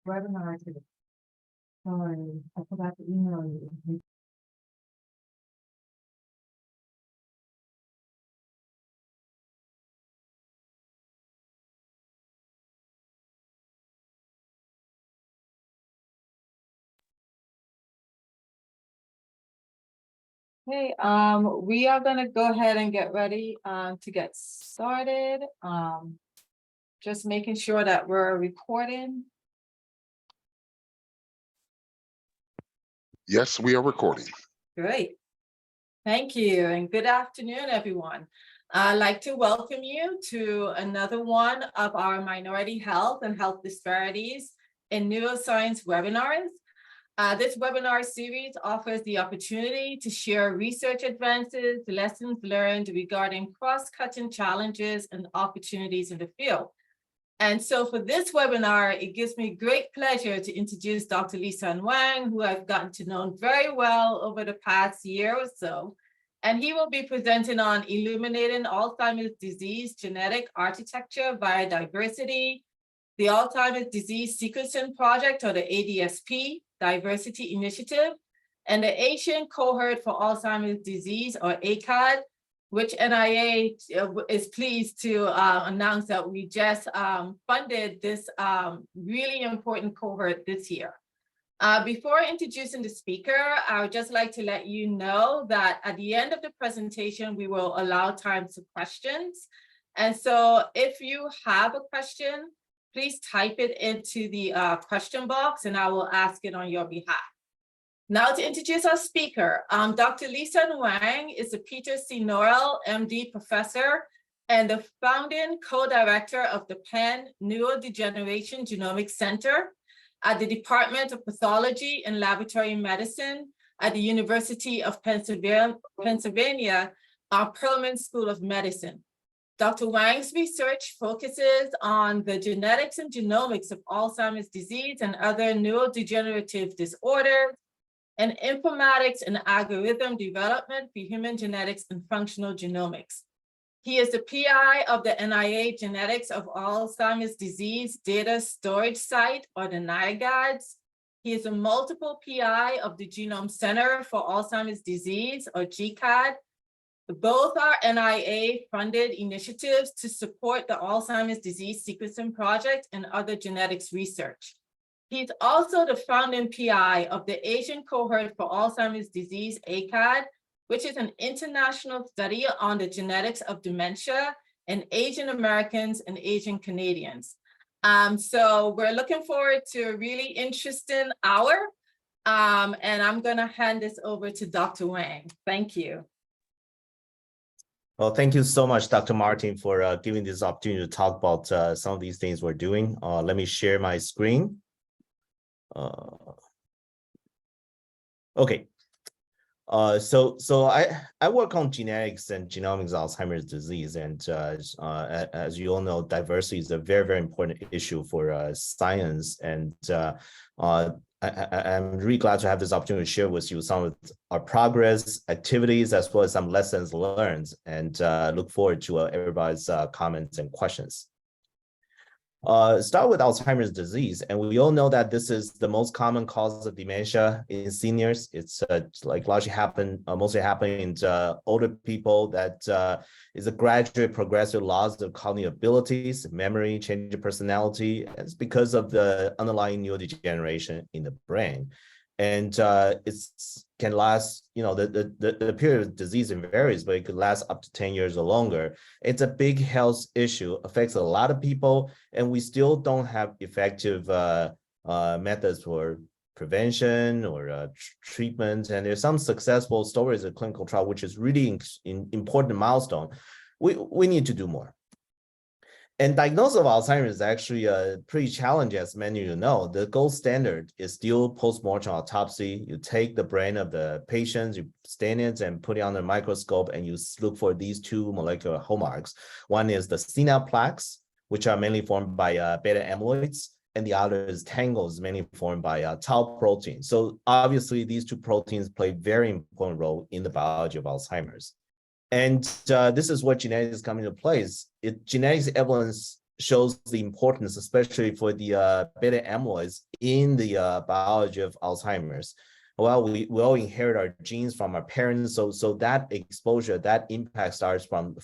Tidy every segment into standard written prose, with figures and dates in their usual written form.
webinar today. Sorry, I forgot to email you. Okay, we are gonna go ahead and get ready to get started. Just making sure that we're recording. Yes, we are recording. Great. Thank you, and good afternoon, everyone. I'd like to welcome you to another one of our Minority Health and Health Disparities in Neuroscience webinars. This webinar series offers the opportunity to share research advances, lessons learned regarding cross-cutting challenges and opportunities in the field. And so for this webinar, it gives me great pleasure to introduce Dr. Lisa Wang, who I've gotten to know very well over the past year or so. And he will be presenting on Illuminating Alzheimer's Disease Genetic Architecture via Diversity, the Alzheimer's Disease Sequencing Project, or the ADSP Diversity Initiative, and the Asian Cohort for Alzheimer's Disease, or ACAD, which NIA is pleased to announce that we just funded this really important cohort this year. Before introducing the speaker, I would just like to let you know that at the end of the presentation, we will allow time for questions. And so if you have a question, please type it into the question box and I will ask it on your behalf. Now to introduce our speaker, Dr. Lisa Wang is a Peter C. Norrell, MD professor and the founding co-director of the Penn Neurodegeneration Genomics Center at the Department of Pathology and Laboratory Medicine at the University of Pennsylvania, Perelman School of Medicine. Dr. Wang's research focuses on the genetics and genomics of Alzheimer's disease and other neurodegenerative disorders, and informatics and algorithm development for human genetics and functional genomics. He is the PI of the NIA Genetics of Alzheimer's Disease Data Storage Site, or the NIAGADS. He is a multiple PI of the Genome Center for Alzheimer's Disease, or GCAD. Both are NIA-funded initiatives to support the Alzheimer's Disease Sequencing Project and other genetics research. He's also the founding PI of the Asian Cohort for Alzheimer's Disease, ACAD, which is an international study on the genetics of dementia in Asian Americans and Asian Canadians. So we're looking forward to a really interesting hour. And I'm gonna hand this over to Dr. Wang. Thank you. Well, thank you so much, Dr. Martin, for giving this opportunity to talk about some of these things we're doing. Let me share my screen. Okay. So I work on genetics and genomics of Alzheimer's disease, and as you all know, diversity is a very, very important issue for science, and I'm really glad to have this opportunity to share with you some of our progress, activities, as well as some lessons learned, and look forward to everybody's comments and questions. Start with Alzheimer's disease, and we all know that this is the most common cause of dementia in seniors. It's like largely mostly happening in older people. That is a gradual progressive loss of cognitive abilities, memory, change of personality. It's because of the underlying neurodegeneration in the brain. And it can last, the period of disease varies, but it could last up to 10 years or longer. It's a big health issue, affects a lot of people, and we still don't have effective methods for prevention or treatment. And there's some successful stories of clinical trial, which is really important milestone. We need to do more. And diagnosis of Alzheimer's is actually pretty challenging, as many of you know. The gold standard is still post-mortem autopsy. You take the brain of the patients, you stain it and put it under a microscope, and you look for these two molecular hallmarks. One is the senile plaques, which are mainly formed by beta amyloids, and the other is tangles, mainly formed by tau protein. So obviously, these two proteins play a very important role in the biology of Alzheimer's. And this is what genetics come into place. Genetics evidence shows the importance, especially for the beta amyloids in the biology of Alzheimer's. Well, we all inherit our genes from our parents, so that exposure, that impact starts from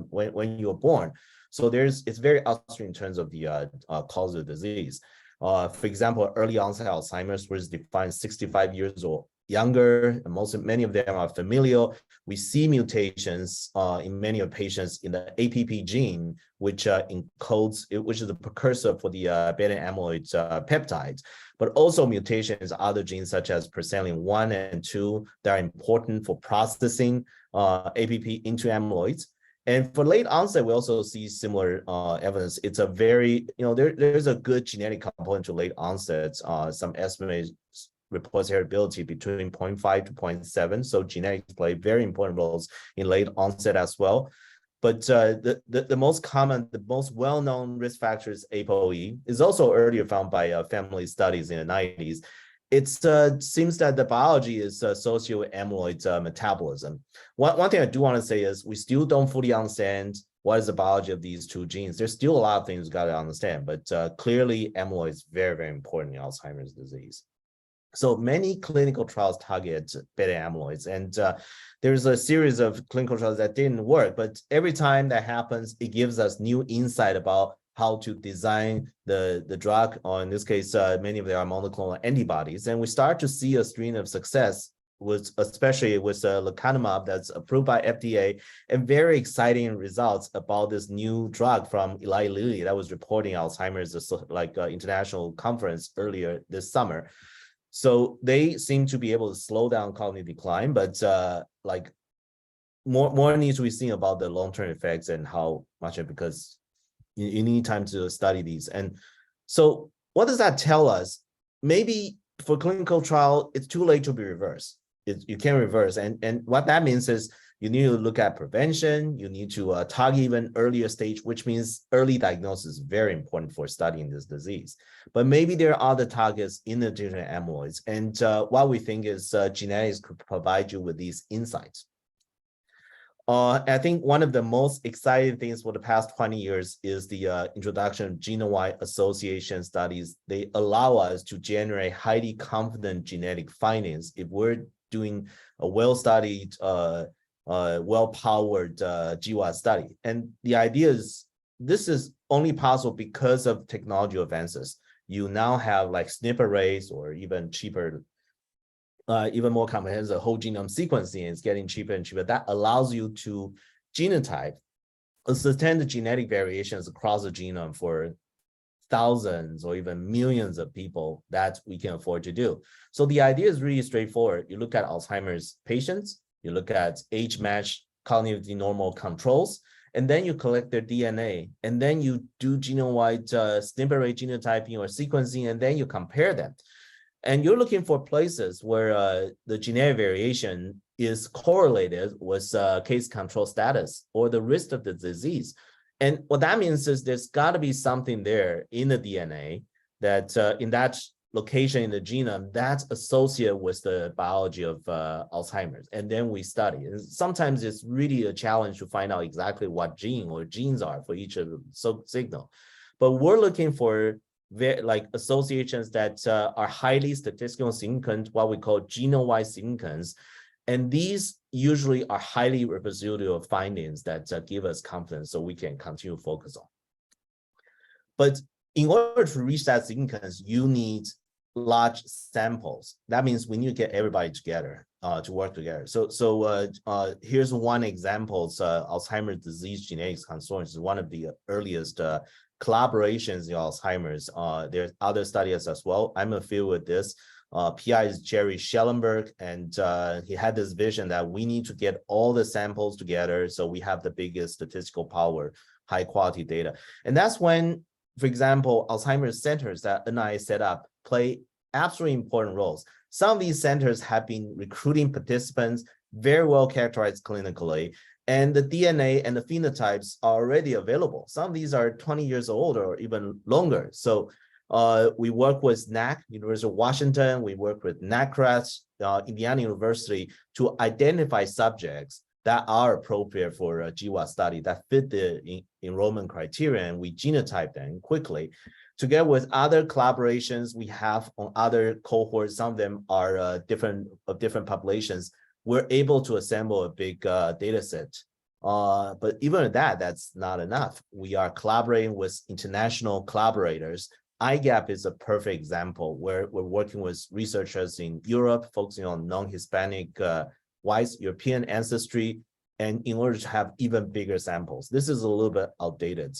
when you were born. So it's very upstream in terms of the cause of disease. For example, early onset Alzheimer's was defined 65 years old younger, and many of them are familial. We see mutations in many of patients in the APP gene, which which is the precursor for the beta amyloid peptides, but also mutations in other genes such as presenilin 1 and 2 that are important for processing APP into amyloids. And for late onset, we also see similar evidence. It's a very, there's a good genetic component to late onset. Some estimates reports heritability between 0.5 to 0.7. So genetics play very important roles in late onset as well. But the most common, the most well-known risk factor is ApoE. Is also earlier found by family studies in the 90s. It seems that the biology is associated with amyloid metabolism. One thing I do want to say is we still don't fully understand what is the biology of these two genes. There's still a lot of things we got to understand, but clearly amyloid is very, very important in Alzheimer's disease. So many clinical trials target beta amyloids, and there's a series of clinical trials that didn't work, but every time that happens, it gives us new insight about how to design the drug, or in this case, many of them are monoclonal antibodies. And we start to see a string of success, especially with lecanemab that's approved by FDA, and very exciting results about this new drug from Eli Lilly that was reporting Alzheimer's international conference earlier this summer. So they seem to be able to slow down cognitive decline, but more needs to be seen about the long-term effects and how much, because you need time to study these. And so what does that tell us? Maybe for clinical trial, it's too late to be reversed. You can't reverse. And what that means is you need to look at prevention. You need to target even earlier stage, which means early diagnosis is very important for studying this disease. But maybe there are other targets in addition to amyloids. And what we think is genetics could provide you with these insights. I think one of the most exciting things for the past 20 years is the introduction of genome-wide association studies. They allow us to generate highly confident genetic findings if we're doing a well-studied, well-powered GWAS study. And the idea is this is only possible because of technology advances. You now have like SNP arrays, or even cheaper, even more comprehensive whole genome sequencing is getting cheaper and cheaper. That allows you to genotype, ascertain the genetic variations across the genome for thousands or even millions of people that we can afford to do. So the idea is really straightforward. You look at Alzheimer's patients, you look at age-matched cognitively normal controls, and then you collect their DNA, and then you do genome-wide SNP array genotyping or sequencing, and then you compare them. And you're looking for places where the genetic variation is correlated with case control status or the risk of the disease. And what that means is there's got to be something there in the DNA that in that location in the genome that's associated with the biology of Alzheimer's. And then we study. And sometimes it's really a challenge to find out exactly what gene or genes are for each of the signal. But we're looking for associations that are highly statistical significant, what we call genome-wide significance. And these usually are highly representative of findings that give us confidence so we can continue to focus on. But in order to reach that significance, you need large samples. That means we need to get everybody together to work together. So here's one example. Alzheimer's Disease Genetics Consortium is one of the earliest collaborations in Alzheimer's. There's other studies as well. I'm affiliated with this. PI is Jerry Schellenberg, and he had this vision that we need to get all the samples together so we have the biggest statistical power, high quality data. And that's when, for example, Alzheimer's centers that NIH set up play absolutely important roles. Some of these centers have been recruiting participants, very well characterized clinically, and the DNA and the phenotypes are already available. Some of these are 20 years old or even longer. So we work with NAC, University of Washington. We work with NACRAS, Indiana University, to identify subjects that are appropriate for a GWAS study that fit the enrollment criteria, and we genotype them quickly. Together with other collaborations we have on other cohorts, some of them are different populations, we're able to assemble a big data set. But even at that, that's not enough. We are collaborating with international collaborators. IGAP is a perfect example where we're working with researchers in Europe, focusing on non-Hispanic white European ancestry, and in order to have even bigger samples. This is a little bit outdated.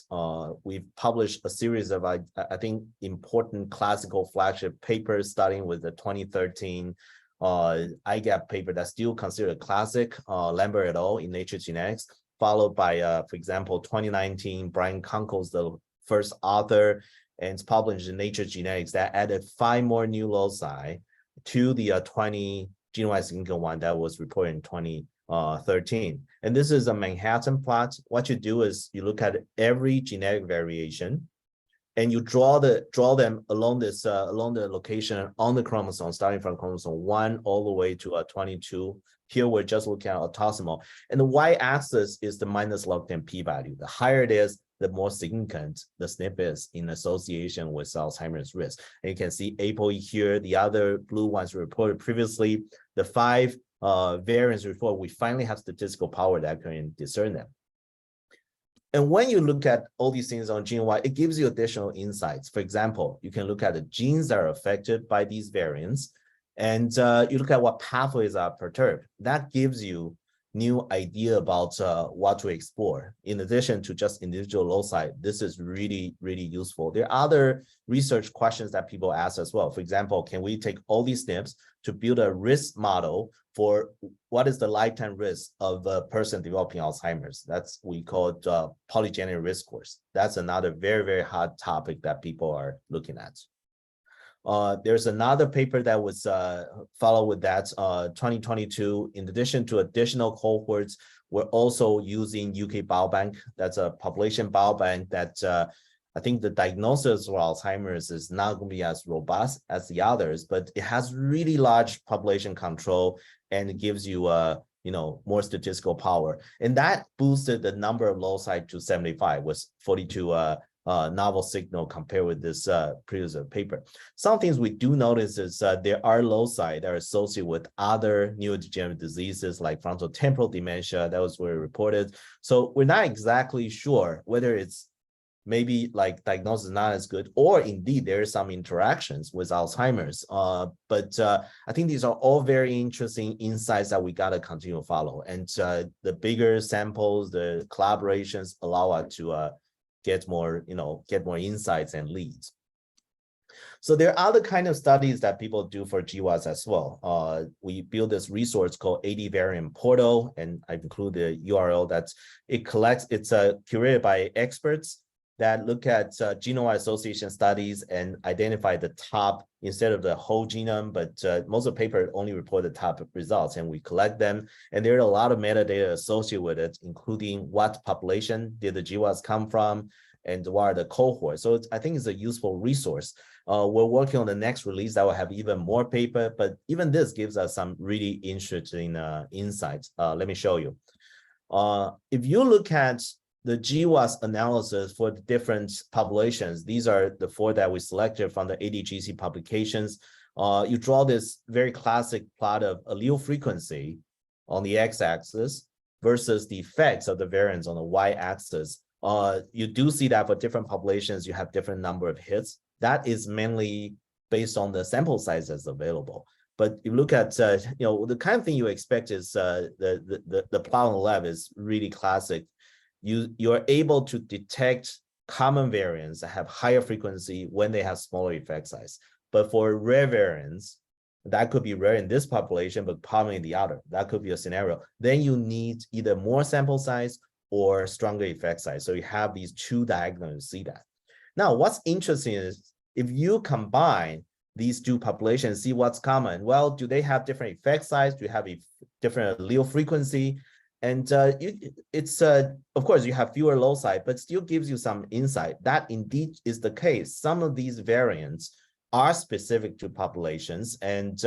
We've published a series of, I think, important classical flagship papers, starting with the 2013 IGAP paper that's still considered a classic, Lambert et al. In Nature Genetics, followed by, for example, 2019, Brian Kunkel's the first author, and it's published in Nature Genetics that added 5 more new loci to the 20 genotyping one that was reported in 2013. And this is a Manhattan plot. What you do is you look at every genetic variation, and you draw them along this along the location on the chromosome, starting from chromosome 1 all the way to 22. Here we're just looking at autosomal, and the y-axis is the minus log 10 p-value. The higher it is, the more significant the SNP is in association with Alzheimer's risk. And you can see APOE here. The other blue ones reported previously. The 5 variants report, we finally have statistical power that can discern them. And when you look at all these things on Gene-wide, it gives you additional insights. For example, you can look at the genes that are affected by these variants, and you look at what pathways are perturbed. That gives you new idea about what to explore. In addition to just individual loci, this is really, really useful. There are other research questions that people ask as well. For example, can we take all these SNPs to build a risk model for what is the lifetime risk of a person developing Alzheimer's? That's we call it polygenic risk scores. That's another very, very hot topic that people are looking at. There's another paper that was followed with that, 2022. In addition to additional cohorts, we're also using UK Biobank. That's a population biobank that I think the diagnosis for Alzheimer's is not going to be as robust as the others, but it has really large population control, and it gives you more statistical power. And that boosted the number of loci to 75, with 42 novel signal compared with this previous paper. Some things we do notice is there are loci that are associated with other neurodegenerative diseases like frontotemporal dementia. That was where reported. So we're not exactly sure whether it's maybe like diagnosis is not as good, or indeed there are some interactions with Alzheimer's. But I think these are all very interesting insights that we gotta continue to follow. And the bigger samples, the collaborations allow us to get more insights and leads. So there are other kind of studies that people do for GWAS as well. We build this resource called AD Variant Portal, and I include the URL that it collects. It's curated by experts that look at genome association studies and identify the top instead of the whole genome, but most of the paper only report the top results, and we collect them. And there are a lot of metadata associated with it, including what population did the GWAS come from, and what are the cohorts. So I think it's a useful resource. We're working on the next release that will have even more paper, but even this gives us some really interesting insights. Let me show you. If you look at the GWAS analysis for the different populations, these are the 4 that we selected from the ADGC publications. You draw this very classic plot of allele frequency on the x-axis versus the effects of the variants on the y-axis. You do see that for different populations, you have different number of hits. That is mainly based on the sample sizes available. But you look at, the kind of thing you expect is the plot on the left is really classic. You're able to detect common variants that have higher frequency when they have smaller effect size. But for rare variants, that could be rare in this population, but common in the other. That could be a scenario. Then you need either more sample size or stronger effect size. So you have these 2 diagonals to see that. Now, what's interesting is if you combine these 2 populations, see what's common. Well, do they have different effect size? Do you have a different allele frequency? And of course, you have fewer loci, but still gives you some insight. That indeed is the case. Some of these variants are specific to populations. And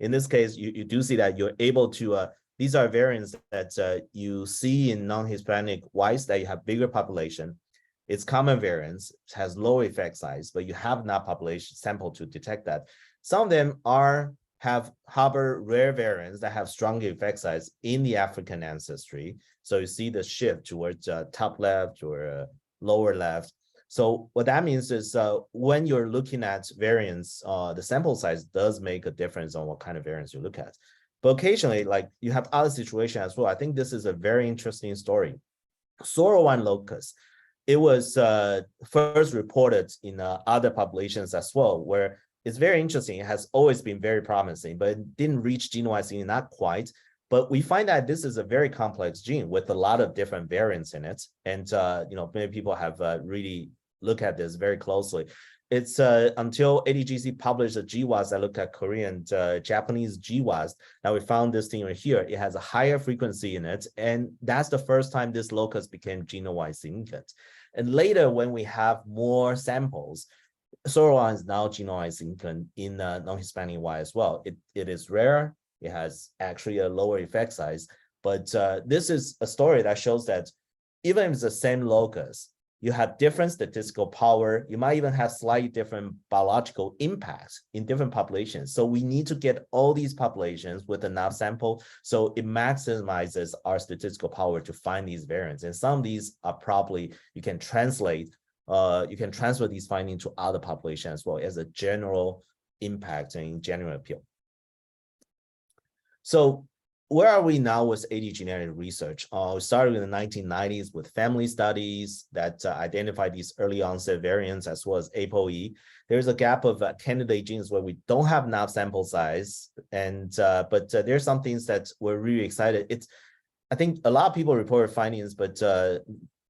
in this case, you do see that you're able to These are variants that you see in non-Hispanic whites that you have bigger population. It's common variants, it has low effect size, but you have not population sample to detect that. Some of them harbor rare variants that have stronger effect size in the African ancestry. So you see the shift towards top left or lower left. So what that means is when you're looking at variants, the sample size does make a difference on what kind of variants you look at. But occasionally, like you have other situations as well. I think this is a very interesting story. SORO1 locus, it was first reported in other populations as well, where it's very interesting. It has always been very promising, but it didn't reach genotyping, not quite. But we find that this is a very complex gene with a lot of different variants in it. And many people have really looked at this very closely. It's until ADGC published a GWAS that looked at Korean and Japanese GWAS that we found this thing right here. It has a higher frequency in it. And that's the first time this locus became genome-wide significant. And later, when we have more samples, SORO1 is now genome-wide significant in non-Hispanic Y as well. It is rare. It has actually a lower effect size. But this is a story that shows that even if it's the same locus, you have different statistical power. You might even have slightly different biological impacts in different populations. So we need to get all these populations with enough sample so it maximizes our statistical power to find these variants. And some of these are probably, you can transfer these findings to other populations as well as a general impact and general appeal. So where are we now with AD genetic research? We started in the 1990s with family studies that identified these early onset variants as well as ApoE. There's a gap of candidate genes where we don't have enough sample size, but there's some things that we're really excited. I think a lot of people reported findings, but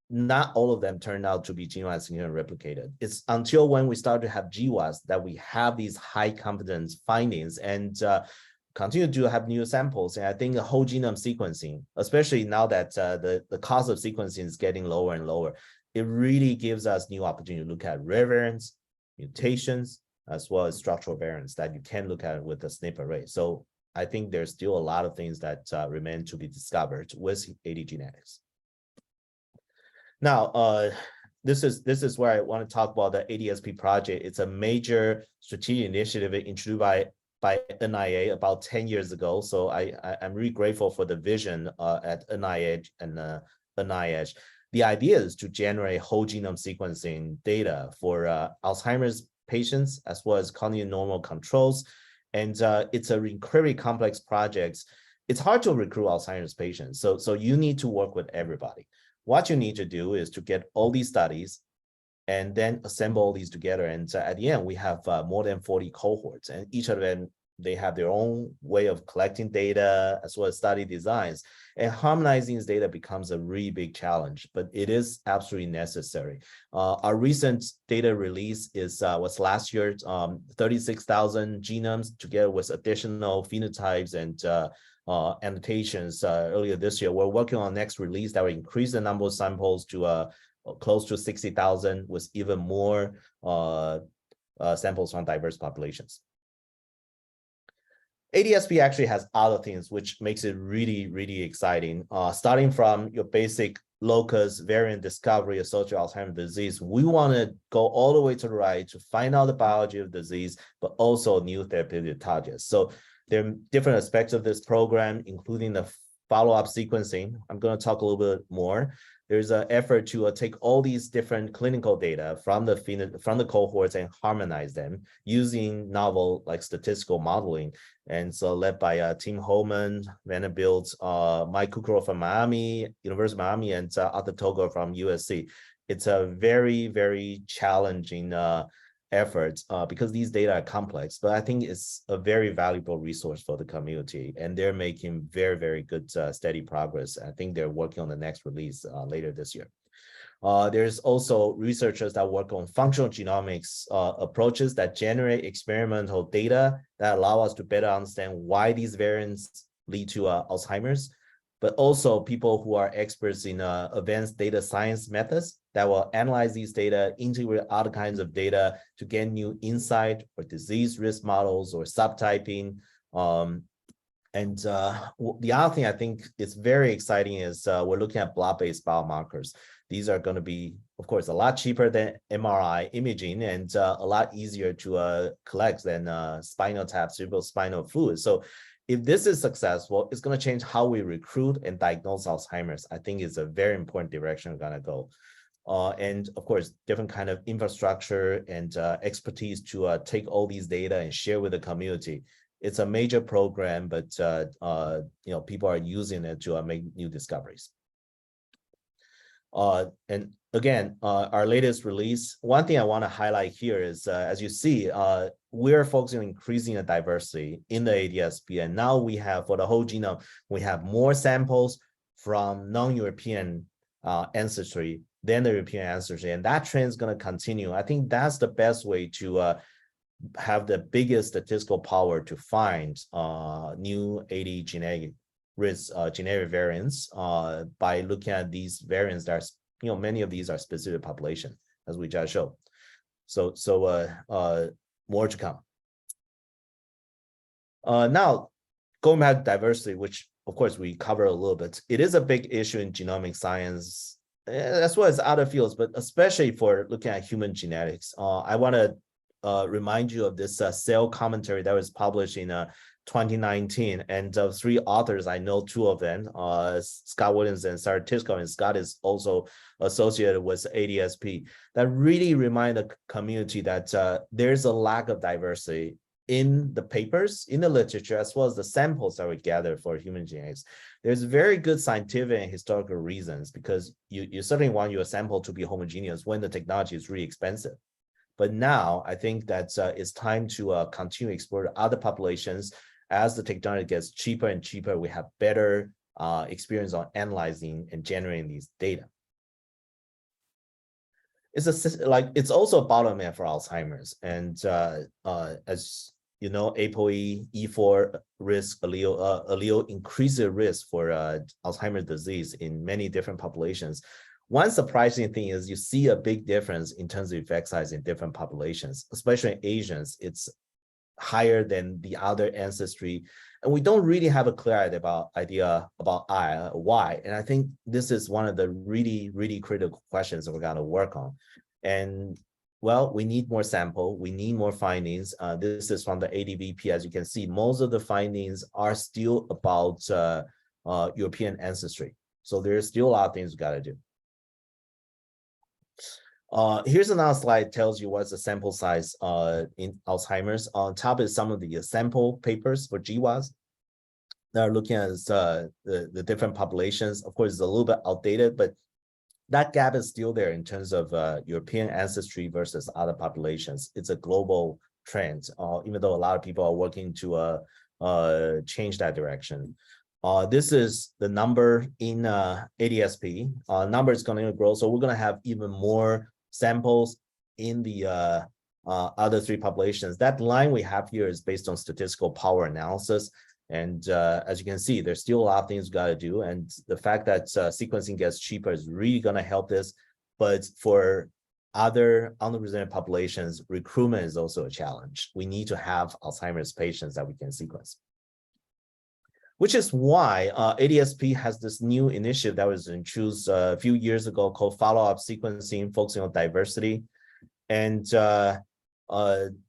not all of them turned out to be genome significant replicated. It's until when we start to have GWAS that we have these high confidence findings and continue to have new samples. And I think the whole genome sequencing, especially now that the cost of sequencing is getting lower and lower, it really gives us new opportunity to look at rare variants, mutations, as well as structural variants that you can look at with the SNP array. So I think there's still a lot of things that remain to be discovered with AD genetics. Now, this is where I want to talk about the ADSP project. It's a major strategic initiative introduced by NIH about 10 years ago. So I'm really grateful for the vision at NIH and NIH. The idea is to generate whole genome sequencing data for Alzheimer's patients as well as cognitive normal controls. And it's an incredibly complex project. It's hard to recruit Alzheimer's patients. So you need to work with everybody. What you need to do is to get all these studies and then assemble all these together. And at the end, we have more than 40 cohorts, and each of them, they have their own way of collecting data as well as study designs. And harmonizing this data becomes a really big challenge, but it is absolutely necessary. Our recent data release was last year, 36,000 genomes together with additional phenotypes and annotations earlier this year. We're working on next release that will increase the number of samples to close to 60,000 with even more samples from diverse populations. ADSP actually has other things which makes it really, really exciting. Starting from your basic locus variant discovery associated with Alzheimer's disease, we want to go all the way to the right to find out the biology of disease, but also new therapeutic targets. So there are different aspects of this program, including the follow-up sequencing. I'm going to talk a little bit more. There's an effort to take all these different clinical data from the cohorts and harmonize them using novel like statistical modeling. And so led by Tim Holman, Vanderbilt, Mike Kukro from Miami, University of Miami, and Arthur Togo from USC. It's a very, very challenging effort because these data are complex, but I think it's a very valuable resource for the community, and they're making very, very good steady progress. I think they're working on the next release later this year. There's also researchers that work on functional genomics approaches that generate experimental data that allow us to better understand why these variants lead to Alzheimer's, but also people who are experts in advanced data science methods that will analyze these data, integrate other kinds of data to get new insight or disease risk models or subtyping. And the other thing I think is very exciting is we're looking at blood-based biomarkers. These are going to be, of course, a lot cheaper than MRI imaging and a lot easier to collect than spinal tap, cerebrospinal fluid. So if this is successful, it's going to change how we recruit and diagnose Alzheimer's. I think it's a very important direction we're going to go. And of course, different kind of infrastructure and expertise to take all these data and share with the community. It's a major program, but people are using it to make new discoveries. And again, our latest release, one thing I want to highlight here is, as you see, we're focusing on increasing the diversity in the ADSP. And now we have, for the whole genome, we have more samples from non-European ancestry than the European ancestry. And that trend is going to continue. I think that's the best way to have the biggest statistical power to find new AD genetic risk, genetic variants by looking at these variants that are, many of these are specific population, as we just showed. So more to come. Now, going back to diversity, which of course we cover a little bit, it is a big issue in genomic science, as well as other fields, but especially for looking at human genetics. I want to remind you of this Cell commentary that was published in 2019, and 3 authors, I know 2 of them, Scott Williams and Sarah Tisco, and Scott is also associated with ADSP, that really remind the community that there's a lack of diversity in the papers, in the literature, as well as the samples that we gather for human genetics. There's very good scientific and historical reasons, because you certainly want your sample to be homogeneous when the technology is really expensive. But now I think that it's time to continue to explore other populations. As the technology gets cheaper and cheaper, we have better experience on analyzing and generating these data. It's also a bottleneck for Alzheimer's, and as you know, ApoE E4 risk allele increases risk for Alzheimer's disease in many different populations. One surprising thing is you see a big difference in terms of effect size in different populations, especially in Asians. It's higher than the other ancestry, and we don't really have a clear idea about why. And I think this is one of the really critical questions that we're going to work on. And well, we need more sample, we need more findings. This is from the ADVP. As you can see, most of the findings are still about European ancestry. So there's still a lot of things we got to do. Here's another slide, tells you what's the sample size in Alzheimer's. On top is some of the sample papers for GWAS that are looking at the different populations. Of course, it's a little bit outdated, but that gap is still there in terms of European ancestry versus other populations. It's a global trend, even though a lot of people are working to change that direction. This is the number in ADSP. Number is going to grow, so we're going to have even more samples in the other 3 populations. That line we have here is based on statistical power analysis. And as you can see, there's still a lot of things we got to do. And the fact that sequencing gets cheaper is really going to help this. But for other underrepresented populations, recruitment is also a challenge. We need to have Alzheimer's patients that we can sequence. Which is why ADSP has this new initiative that was introduced a few years ago called follow-up sequencing, focusing on diversity. And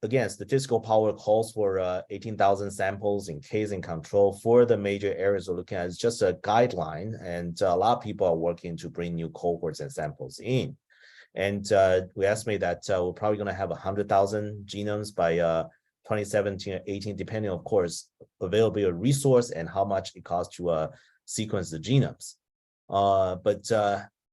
again, statistical power calls for 18,000 samples in case and control for the major areas we're looking at. It's just a guideline, and a lot of people are working to bring new cohorts and samples in. And we estimate that we're probably going to have 100,000 genomes by 2017 or 18, depending, of course, availability of resource and how much it costs to sequence the genomes.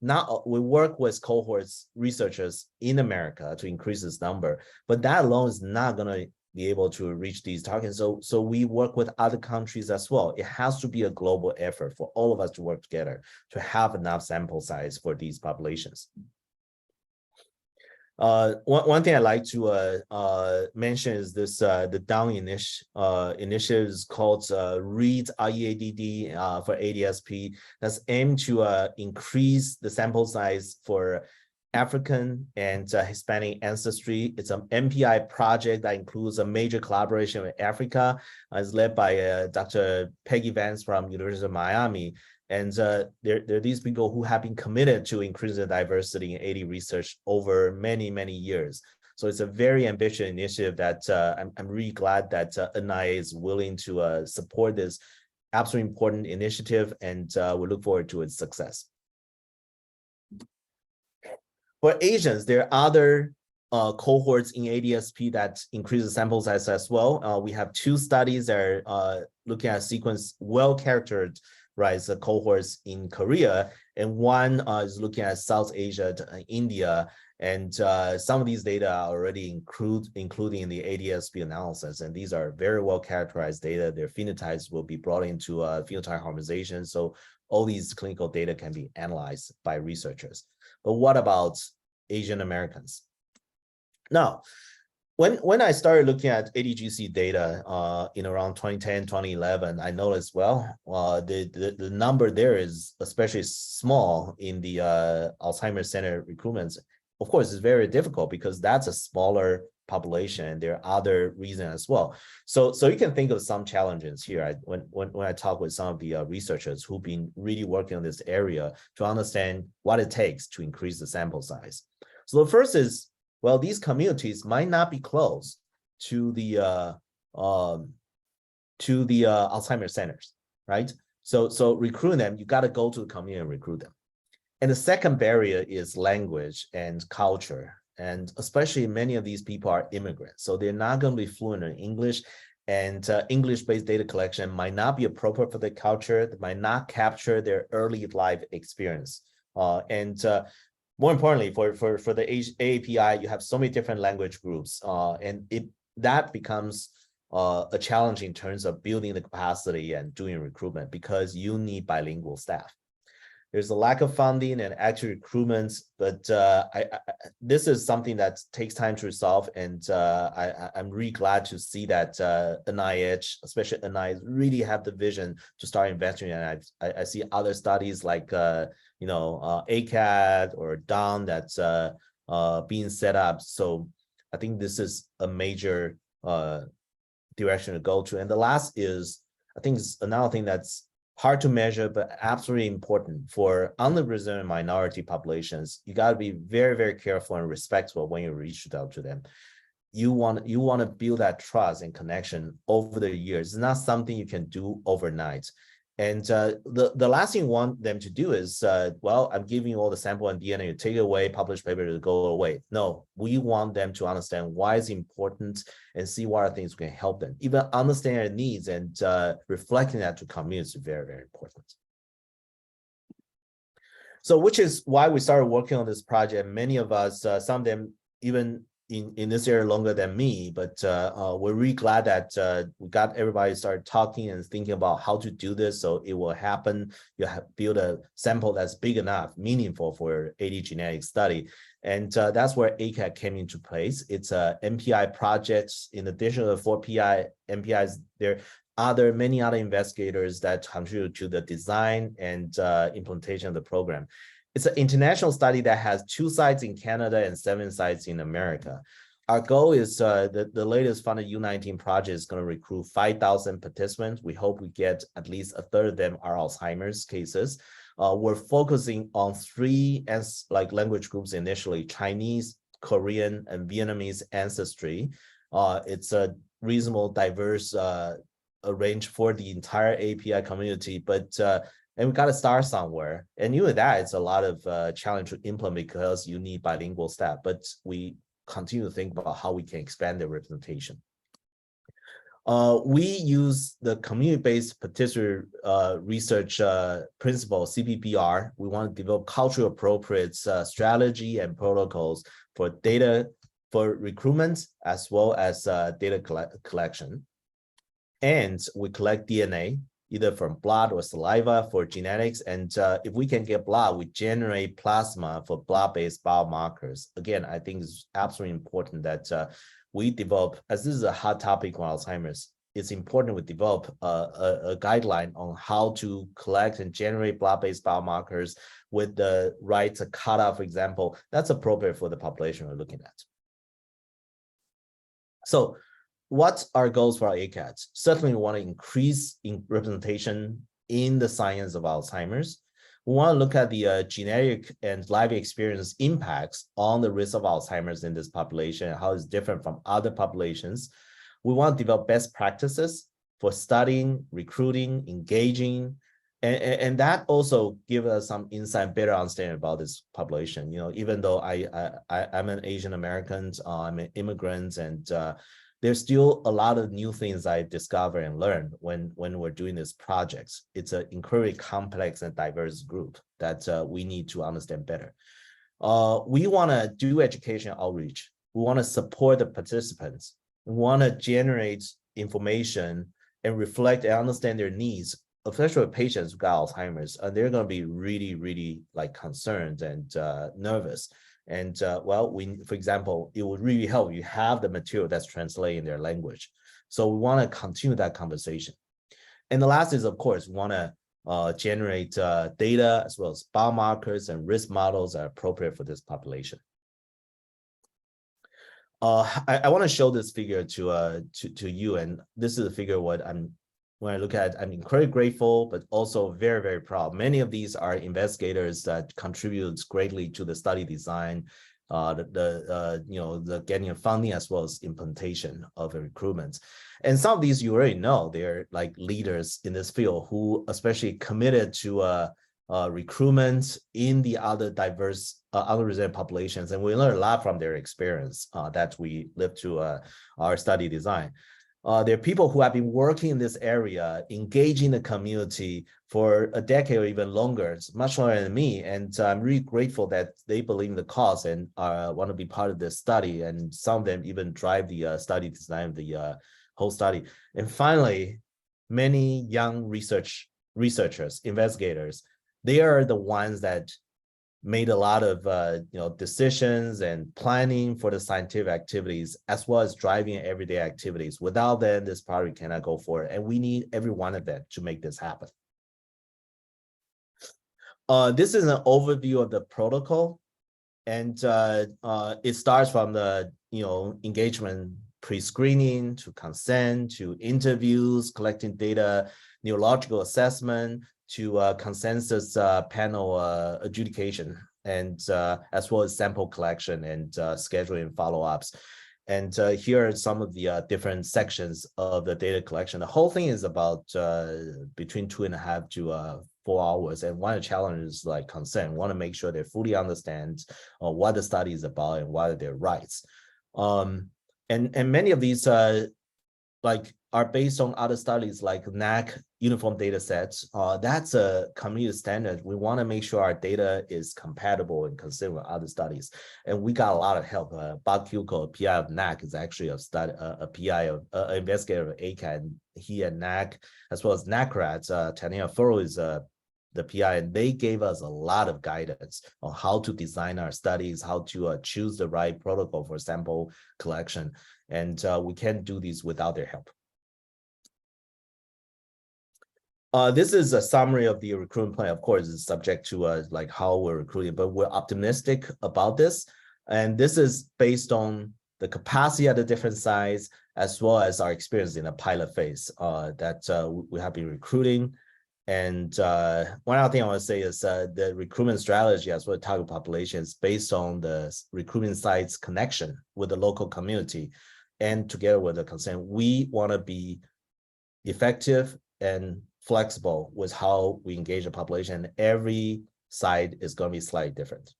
Now we work with cohorts researchers in America to increase this number, but that alone is not going to be able to reach these targets. So we work with other countries as well. It has to be a global effort for all of us to work together to have enough sample size for these populations. One thing I'd like to mention is this, the DOWN initiative is called READ READD for ADSP, that's aimed to increase the sample size for African and Hispanic ancestry. It's an MPI project that includes a major collaboration with Africa. It's led by Dr. Peggy Vance from University of Miami. And there are these people who have been committed to increasing the diversity in AD research over many, many years. So it's a very ambitious initiative that I'm really glad that NIA is willing to support this absolutely important initiative, and we look forward to its success. For Asians, there are other cohorts in ADSP that increase the sample size as well. We have 2 studies that are looking at sequence well-characterized cohorts in Korea, and one is looking at South Asia, India, and some of these data are already including in the ADSP analysis, and these are very well-characterized data. Their phenotypes will be brought into phenotype harmonization, so all these clinical data can be analyzed by researchers. But what about Asian Americans? Now, when I started looking at ADGC data in around 2010, 2011, I noticed, well, the number there is especially small in the Alzheimer's Center recruitments. Of course, it's very difficult because that's a smaller population, and there are other reasons as well. So you can think of some challenges here. When I talk with some of the researchers who've been really working on this area to understand what it takes to increase the sample size. So the first is, well, these communities might not be close to the Alzheimer's centers, right? So recruiting them, you got to go to the community and recruit them. And the second barrier is language and culture. And especially many of these people are immigrants. So they're not going to be fluent in English, and English-based data collection might not be appropriate for their culture. They might not capture their early life experience. More importantly, for the AAPI, you have so many different language groups, and that becomes a challenge in terms of building the capacity and doing recruitment, because you need bilingual staff. There's a lack of funding and actual recruitments, but this is something that takes time to resolve, and I'm really glad to see that NIH, especially NIH, really have the vision to start investing. And I see other studies like ACAD or DON that's being set up. So I think this is a major direction to go to. And the last is, I think it's another thing that's hard to measure, but absolutely important for underrepresented minority populations. You got to be very, very careful and respectful when you reach out to them. You want to build that trust and connection over the years. It's not something you can do overnight. And the last thing you want them to do is, well, I'm giving you all the sample and DNA, you take it away, publish paper to go away. No, we want them to understand why it's important and see what are things we can help them. Even understand their needs and reflecting that to communities is very, very important. So which is why we started working on this project. Many of us, some of them even in this area longer than me, but we're really glad that we got everybody started talking and thinking about how to do this so it will happen. You have build a sample that's big enough, meaningful for AD genetic study. And that's where ACAD came into place. It's a MPI project. In addition to the 4 MPIs, there are many other investigators that contribute to the design and implementation of the program. It's an international study that has 2 sites in Canada and 7 sites in America. Our goal is the latest funded U19 project is going to recruit 5,000 participants. We hope we get at least a third of them are Alzheimer's cases. We're focusing on 3 language groups initially: Chinese, Korean, and Vietnamese ancestry. It's a reasonable, diverse range for the entire API community, but and we got to start somewhere. And even that, it's a lot of challenge to implement because you need bilingual staff, but we continue to think about how we can expand the representation. We use the community-based participatory research principle, CPPR. We want to develop culturally appropriate strategy and protocols for data, for recruitment, as well as data collection. And we collect DNA, either from blood or saliva for genetics. And if we can get blood, we generate plasma for blood-based biomarkers. Again, I think it's absolutely important that we develop, as this is a hot topic on Alzheimer's, it's important we develop a guideline on how to collect and generate blood-based biomarkers with the right cutoff, for example, that's appropriate for the population we're looking at. So what are goals for our ACAD? Certainly we want to increase representation in the science of Alzheimer's. We want to look at the genetic and life experience impacts on the risk of Alzheimer's in this population, how it's different from other populations. We want to develop best practices for studying, recruiting, engaging, and that also gives us some insight, better understanding about this population. You know, even though I'm an Asian American, I'm an immigrant, and there's still a lot of new things I discover and learn when we're doing these projects. It's an incredibly complex and diverse group that we need to understand better. We want to do education outreach. We want to support the participants. We want to generate information and reflect and understand their needs, especially with patients who got Alzheimer's, and they're going to be really, really like concerned and nervous. And well, for example, it would really help you have the material that's translated in their language. So we want to continue that conversation. And the last is, of course, we want to generate data as well as biomarkers and risk models that are appropriate for this population. I want to show this figure to you, and this is a figure when I look at, I'm incredibly grateful, but also very, very proud. Many of these are investigators that contribute greatly to the study design, the getting of funding as well as implementation of the recruitment. And some of these you already know, they're like leaders in this field who especially committed to recruitment in the other diverse underrepresented populations, and we learn a lot from their experience that we live to our study design. There are people who have been working in this area, engaging the community for a decade or even longer. It's much longer than me, and I'm really grateful that they believe in the cause and want to be part of this study, and some of them even drive the study design of the whole study. And finally, many young researchers, investigators, they are the ones that made a lot of decisions and planning for the scientific activities, as well as driving everyday activities. Without them, this project cannot go forward, and we need every one of them to make this happen. This is an overview of the protocol, and it starts from the engagement pre-screening to consent to interviews, collecting data, neurological assessment, to consensus panel adjudication, and as well as sample collection and scheduling follow-ups. And here are some of the different sections of the data collection. The whole thing is about between 2.5 to 4 hours. And one of the challenges is like consent. We want to make sure they fully understand what the study is about and what are their rights. And many of these are based on other studies like NAC uniform data sets. That's a community standard. We want to make sure our data is compatible and consistent with other studies. And we got a lot of help. Bob Kuko, PI of NAC, is actually a PI of investigator of ACAD. He at NAC, as well as NACRAT, Tania Furrow is the PI, and they gave us a lot of guidance on how to design our studies, how to choose the right protocol for sample collection. And we can't do these without their help. This is a summary of the recruitment plan. Of course, it's subject to like how we're recruiting, but we're optimistic about this. And this is based on the capacity at a different size, as well as our experience in the pilot phase that we have been recruiting. And one other thing I want to say is the recruitment strategy as well as target population is based on the recruitment site's connection with the local community, and together with the consent. We want to be effective and flexible with how we engage the population. Every site is going to be slightly different.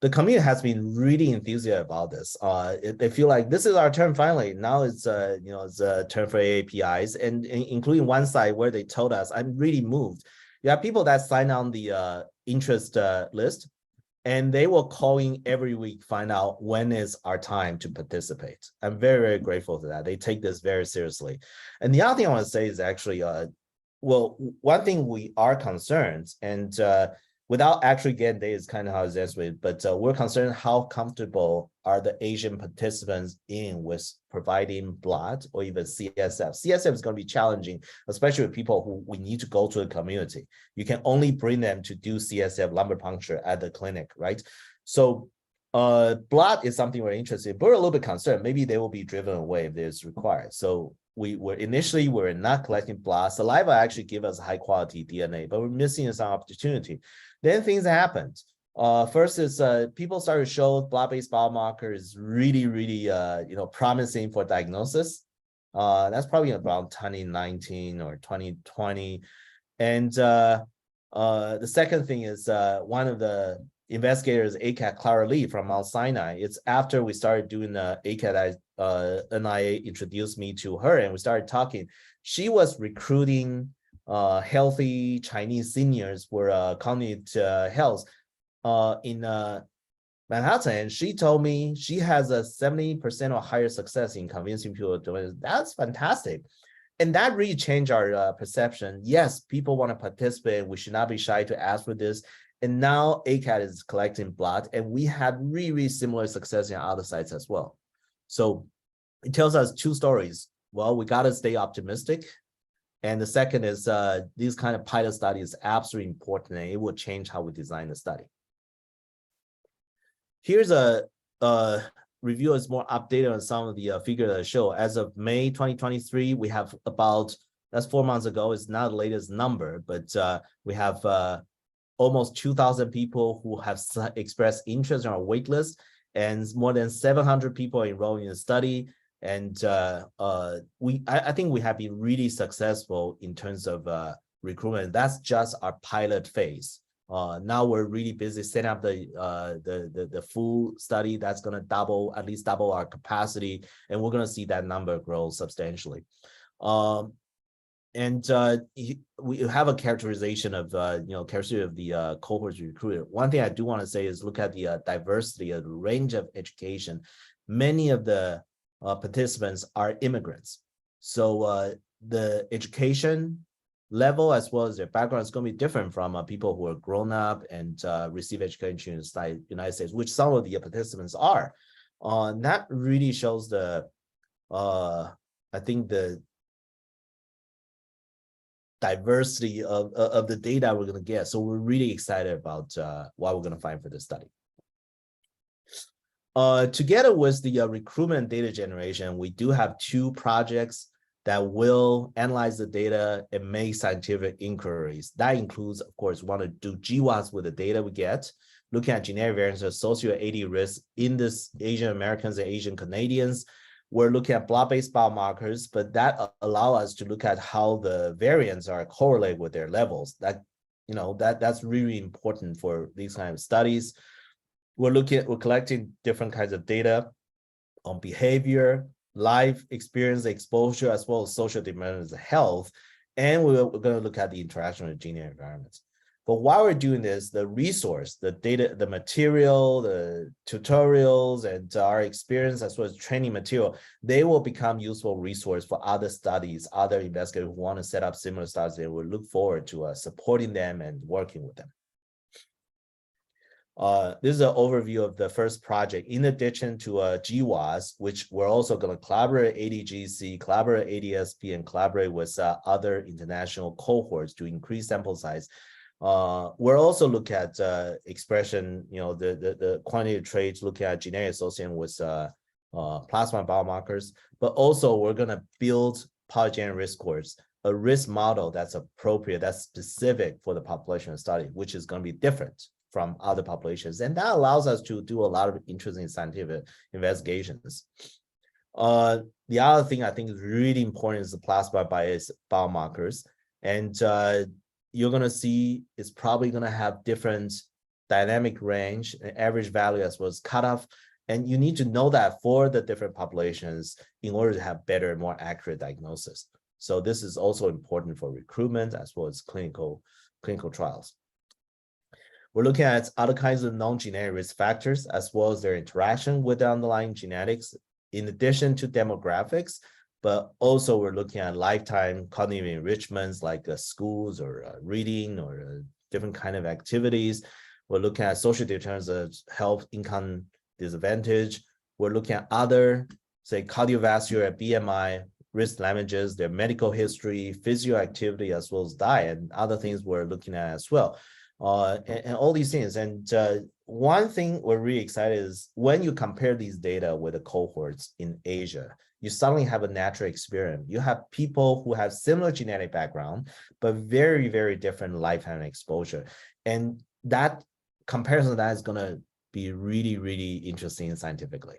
The community has been really enthusiastic about this. They feel like this is our turn finally. Now it's it's a turn for APIs, and including one site where they told us, I'm really moved. You have people that sign on the interest list, and they will call in every week, find out when is our time to participate. I'm very, very grateful for that. They take this very seriously. And the other thing I want to say is actually, well, one thing we are concerned, and without actually getting data is kind of how it's answered, but we're concerned how comfortable are the Asian participants in with providing blood or even CSF. CSF is going to be challenging, especially with people who we need to go to the community. You can only bring them to do CSF lumbar puncture at the clinic, right? So blood is something we're interested in, but we're a little bit concerned. Maybe they will be driven away if it's required. So we're not collecting blood. Saliva actually give us high quality DNA, but we're missing some opportunity. Then things happened. First is people started to show blood-based biomarkers really promising for diagnosis. That's probably around 2019 or 2020. And the second thing is one of the investigators, ACAD Clara Lee from Mount Sinai. It's after we started doing the ACAD, NIA introduced me to her and we started talking. She was recruiting healthy Chinese seniors for cognitive health in Manhattan, and she told me she has a 70% or higher success in convincing people to do it. That's fantastic. And that really changed our perception. Yes, people want to participate. We should not be shy to ask for this. And now ACAD is collecting blood, and we had really similar success in other sites as well. So it tells us two stories. Well, we got to stay optimistic. And the second is these kind of pilot study is absolutely important, and it will change how we design the study. Here's a review is more updated on some of the figures that show. As of May 2023, we have about, that's 4 months ago, it's not the latest number, but we have almost 2,000 people who have expressed interest on our wait list, and more than 700 people enrolled in the study. And I think we have been really successful in terms of recruitment. That's just our pilot phase. Now we're really busy setting up the full study that's going to at least double our capacity, and we're going to see that number grow substantially. We have a characterization of the cohorts recruited. One thing I do want to say is look at the diversity of the range of education. Many of the participants are immigrants, so the education level as well as their background is going to be different from people who are grown up and receive education in the United States, which some of the participants are. That really shows the I think the diversity of the data we're going to get. So we're really excited about what we're going to find for this study. Together with the recruitment data generation, we do have 2 projects that will analyze the data and make scientific inquiries. That includes, of course, want to do GWAS with the data we get, looking at genetic variants associated with AD risk in this Asian Americans and Asian Canadians. We're looking at blood-based biomarkers, but that allow us to look at how the variants are correlated with their levels. That's really important for these kind of studies. We're collecting different kinds of data on behavior, life experience, exposure, as well as social determinants of health. And we're going to look at the interaction with gene environments. But while we're doing this, the resource, the data, the material, the tutorials, and our experience as well as training material, they will become useful resource for other studies, other investigators who want to set up similar studies. They will look forward to supporting them and working with them. This is an overview of the first project. In addition to GWAS, which we're also going to collaborate ADGC, collaborate ADSP, and collaborate with other international cohorts to increase sample size. We're also looking at expression, the quantitative traits, looking at genetic association with plasma biomarkers, but also we're going to build polygenic risk scores, a risk model that's appropriate, that's specific for the population study, which is going to be different from other populations. And that allows us to do a lot of interesting scientific investigations. The other thing I think is really important is the plasma bias biomarkers. And you're going to see it's probably going to have different dynamic range and average value as well as cutoff. And you need to know that for the different populations in order to have better and more accurate diagnosis. So this is also important for recruitment as well as clinical trials. We're looking at other kinds of non-genetic risk factors as well as their interaction with the underlying genetics, in addition to demographics, but also we're looking at lifetime cognitive enrichments like schools or reading or different kind of activities. We're looking at social determinants of health, income disadvantage. We're looking at other, say, cardiovascular, BMI, risk languages, their medical history, physical activity, as well as diet, and other things we're looking at as well. And all these things. And one thing we're really excited is when you compare these data with the cohorts in Asia, you suddenly have a natural experience. You have people who have similar genetic background, but very, very different lifetime exposure. And that comparison, that is going to be really, really interesting scientifically.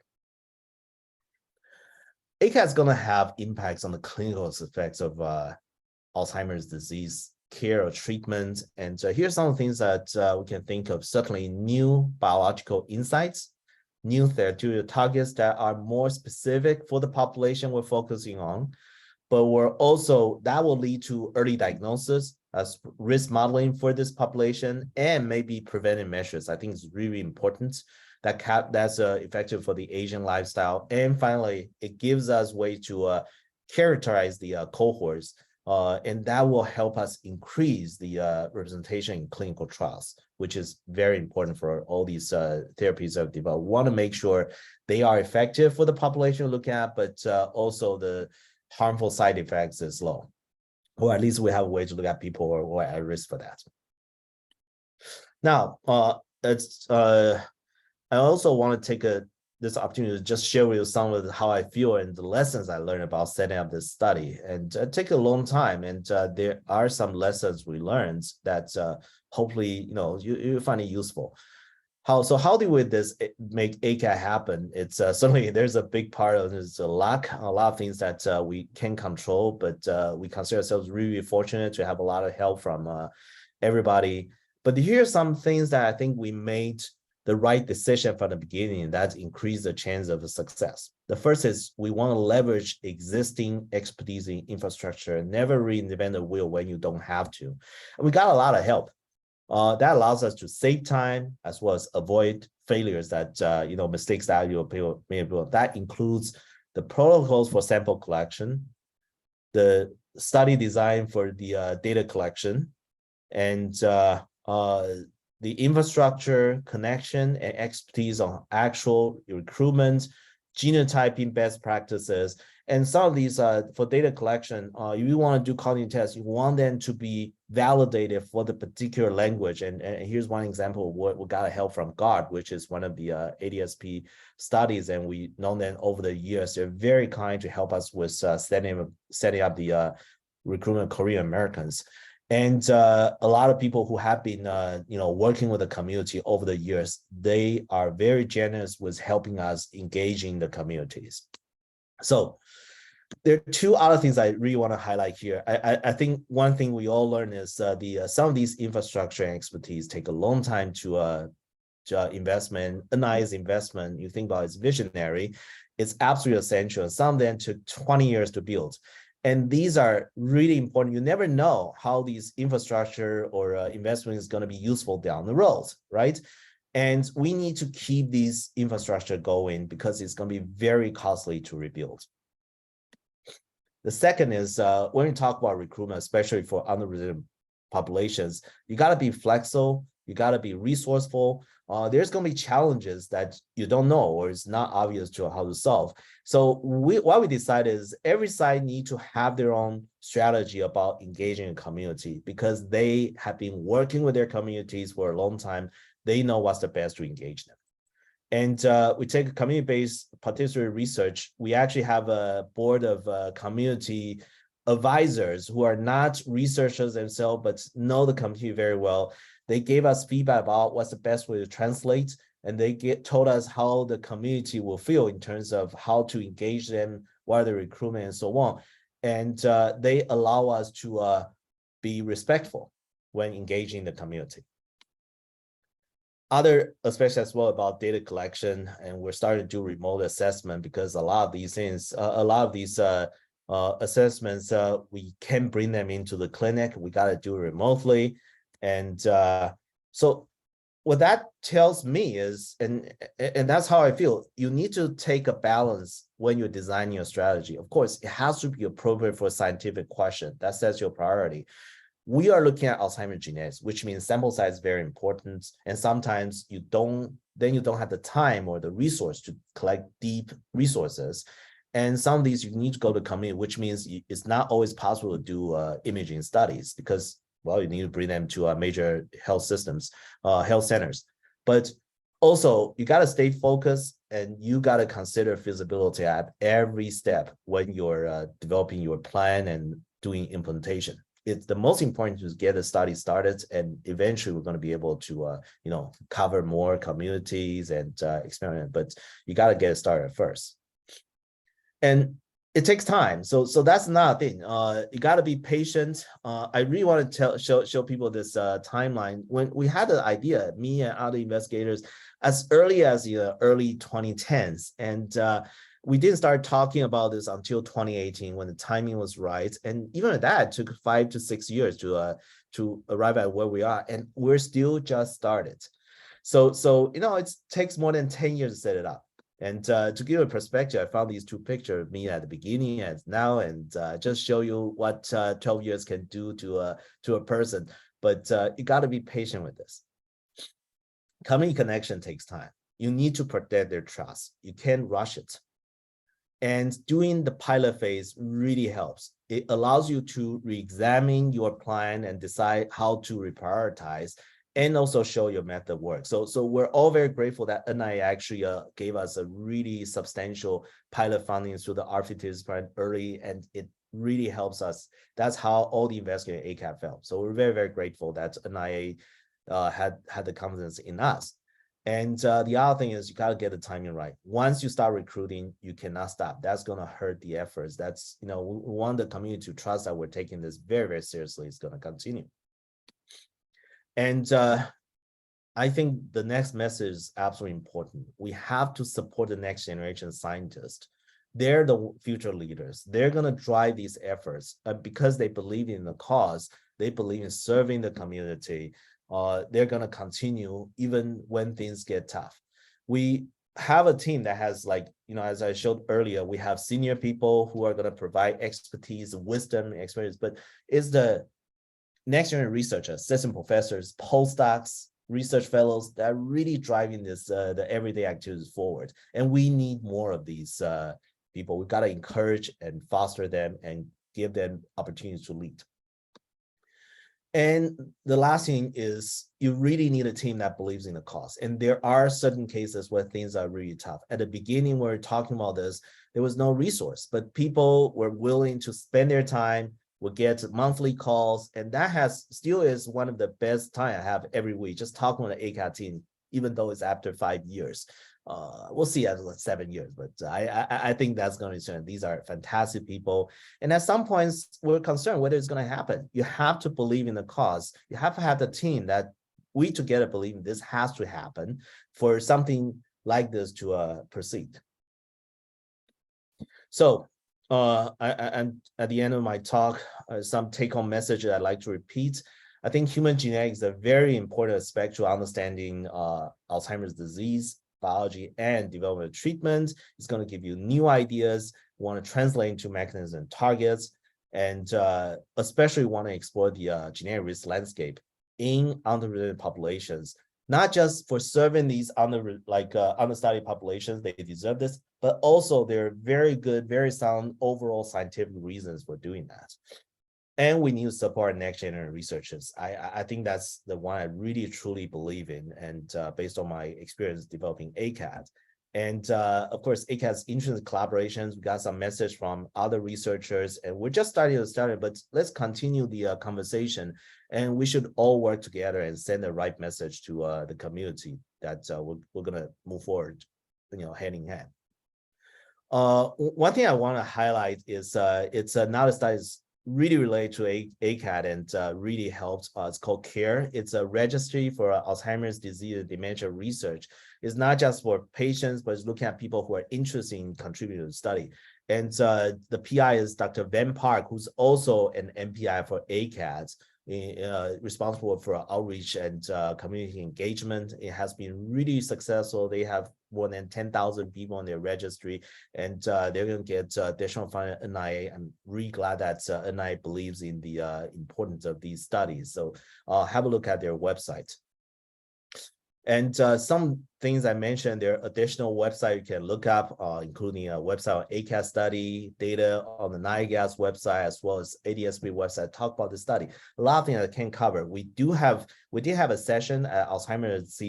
ACAD is going to have impacts on the clinical effects of Alzheimer's disease care or treatment. And here's some of the things that we can think of. Certainly new biological insights, new therapeutic targets that are more specific for the population we're focusing on. But we're also, that will lead to early diagnosis as risk modeling for this population and maybe preventive measures. I think it's really important that that's effective for the Asian lifestyle. And finally, it gives us way to characterize the cohorts, and that will help us increase the representation in clinical trials, which is very important for all these therapies that develop. We want to make sure they are effective for the population to look at, but also the harmful side effects is low, or at least we have a way to look at people who are at risk for that. Now, I also want to take this opportunity to just share with you some of how I feel and the lessons I learned about setting up this study. And it took a long time, and there are some lessons we learned that hopefully you find it useful. How do we make ACAD happen? It's certainly there's a big part of this luck, a lot of things that we can control, but we consider ourselves really fortunate to have a lot of help from everybody. But here are some things that I think we made the right decision from the beginning that increase the chance of success. The first is we want to leverage existing expertise in infrastructure, never reinvent the wheel when you don't have to. And we got a lot of help. That allows us to save time as well as avoid failures that, mistakes that you may have. That includes the protocols for sample collection, the study design for the data collection, and the infrastructure, connection, and expertise on actual recruitment, genotyping best practices. And some of these for data collection, if you want to do cognitive tests, you want them to be validated for the particular language. And here's one example of what we got help from GARD, which is one of the ADSP studies. And we know them over the years. They're very kind to help us with setting up the recruitment of Korean Americans. And a lot of people who have been, working with the community over the years, they are very generous with helping us engaging the communities. So there are two other things I really want to highlight here. I think one thing we all learn is some of these infrastructure and expertise take a long time to investment, analyze investment. You think about it's visionary, it's absolutely essential. Some of them took 20 years to build. And these are really important. You never know how these infrastructure or investment is going to be useful down the road, right? And we need to keep these infrastructure going because it's going to be very costly to rebuild. The second is when you talk about recruitment, especially for underrepresented populations, you got to be flexible, you got to be resourceful. There's going to be challenges that you don't know or it's not obvious to how to solve. So what we decided is every site need to have their own strategy about engaging a community because they have been working with their communities for a long time. They know what's the best to engage them. And we take community-based participatory research. We actually have a board of community advisors who are not researchers themselves, but know the community very well. They gave us feedback about what's the best way to translate, and they told us how the community will feel in terms of how to engage them, what are the recruitment, and so on. And they allow us to be respectful when engaging the community. Other aspects as well about data collection, and we're starting to do remote assessment because a lot of these things, assessments, we can bring them into the clinic. We got to do it remotely. And so what that tells me is, and that's how I feel, you need to take a balance when you're designing your strategy. Of course, it has to be appropriate for a scientific question. That's your priority. We are looking at Alzheimer's genetics, which means sample size is very important. And sometimes you don't have the time or the resource to collect deep resources. And some of these you need to go to community, which means it's not always possible to do imaging studies because, well, you need to bring them to major health systems, health centers. But also, you got to stay focused and you got to consider feasibility at every step when you're developing your plan and doing implementation. It's the most important to get the study started, and eventually we're going to be able to, cover more communities and experiment. But you got to get it started first, and it takes time. So that's another thing. You got to be patient. I really want to show people this timeline. When we had the idea, me and other investigators, as early as the early 2010s, and we didn't start talking about this until 2018 when the timing was right. And even at that, it took 5 to 6 years to arrive at where we are, and we're still just started. So it takes more than 10 years to set it up. And to give you a perspective, I found these two pictures of me at the beginning and now, and just show you what 12 years can do to a person. But you got to be patient with this. Community connection takes time. You need to protect their trust. You can't rush it. And doing the pilot phase really helps. It allows you to re-examine your plan and decide how to reprioritize, and also show your method work. So we're all very grateful that NIA actually gave us a really substantial pilot funding through the R50 program early, and it really helps us. That's how all the investigators in ACAD felt. So we're very, very grateful that NIA had the confidence in us. And the other thing is you got to get the timing right. Once you start recruiting, you cannot stop. That's going to hurt the efforts. That's, we want the community to trust that we're taking this very, very seriously. It's going to continue. And I think the next message is absolutely important. We have to support the next generation scientists. They're the future leaders. They're going to drive these efforts because they believe in the cause. They believe in serving the community. They're going to continue even when things get tough. We have a team that has, as I showed earlier, we have senior people who are going to provide expertise, wisdom, experience, but it's the next generation researchers, assistant professors, postdocs, research fellows that are really driving this, the everyday activities forward. And we need more of these people. We've got to encourage and foster them and give them opportunities to lead. And the last thing is you really need a team that believes in the cause. And there are certain cases where things are really tough. At the beginning, when we were talking about this, there was no resource, but people were willing to spend their time, would get monthly calls. And that still is one of the best time I have every week, just talking with the ACAD team, even though it's after 5 years. We'll see as 7 years, but I think that's going to be certain. These are fantastic people. And at some points, we're concerned whether it's going to happen. You have to believe in the cause. You have to have the team that we together believe this has to happen for something like this to proceed. So I'm at the end of my talk, some take-home message that I'd like to repeat. I think human genetics is a very important aspect to understanding Alzheimer's disease, biology, and development of treatment. It's going to give you new ideas. We want to translate into mechanisms and targets, and especially want to explore the genetic risk landscape in underrepresented populations, not just for serving these understudied populations, they deserve this, but also there are very good, very sound overall scientific reasons for doing that. And we need to support next generation researchers. I think that's the one I really truly believe in, and based on my experience developing ACAD. And of course, ACAD's interesting collaborations. We got some message from other researchers, and we're just starting to start, but let's continue the conversation. And we should all work together and send the right message to the community that we're going to move forward, hand in hand. One thing I want to highlight is it's another study is really related to ACAD and really helped. It's called CARE. It's a registry for Alzheimer's disease and dementia research. It's not just for patients, but it's looking at people who are interested in contributing to the study. And the PI is Dr. Van Park, who's also an MPI for ACAD. responsible for outreach and community engagement. It has been really successful. They have more than 10,000 people on their registry, and they're going to get additional funding at NIA. I'm really glad that NIA believes in the importance of these studies. So have a look at their website. And some things I mentioned, there are additional websites you can look up, including a website on ACAD study, data on the NIGAS website, as well as ADSP website, talk about the study. A lot of things I can cover. We did have a session at Alzheimer's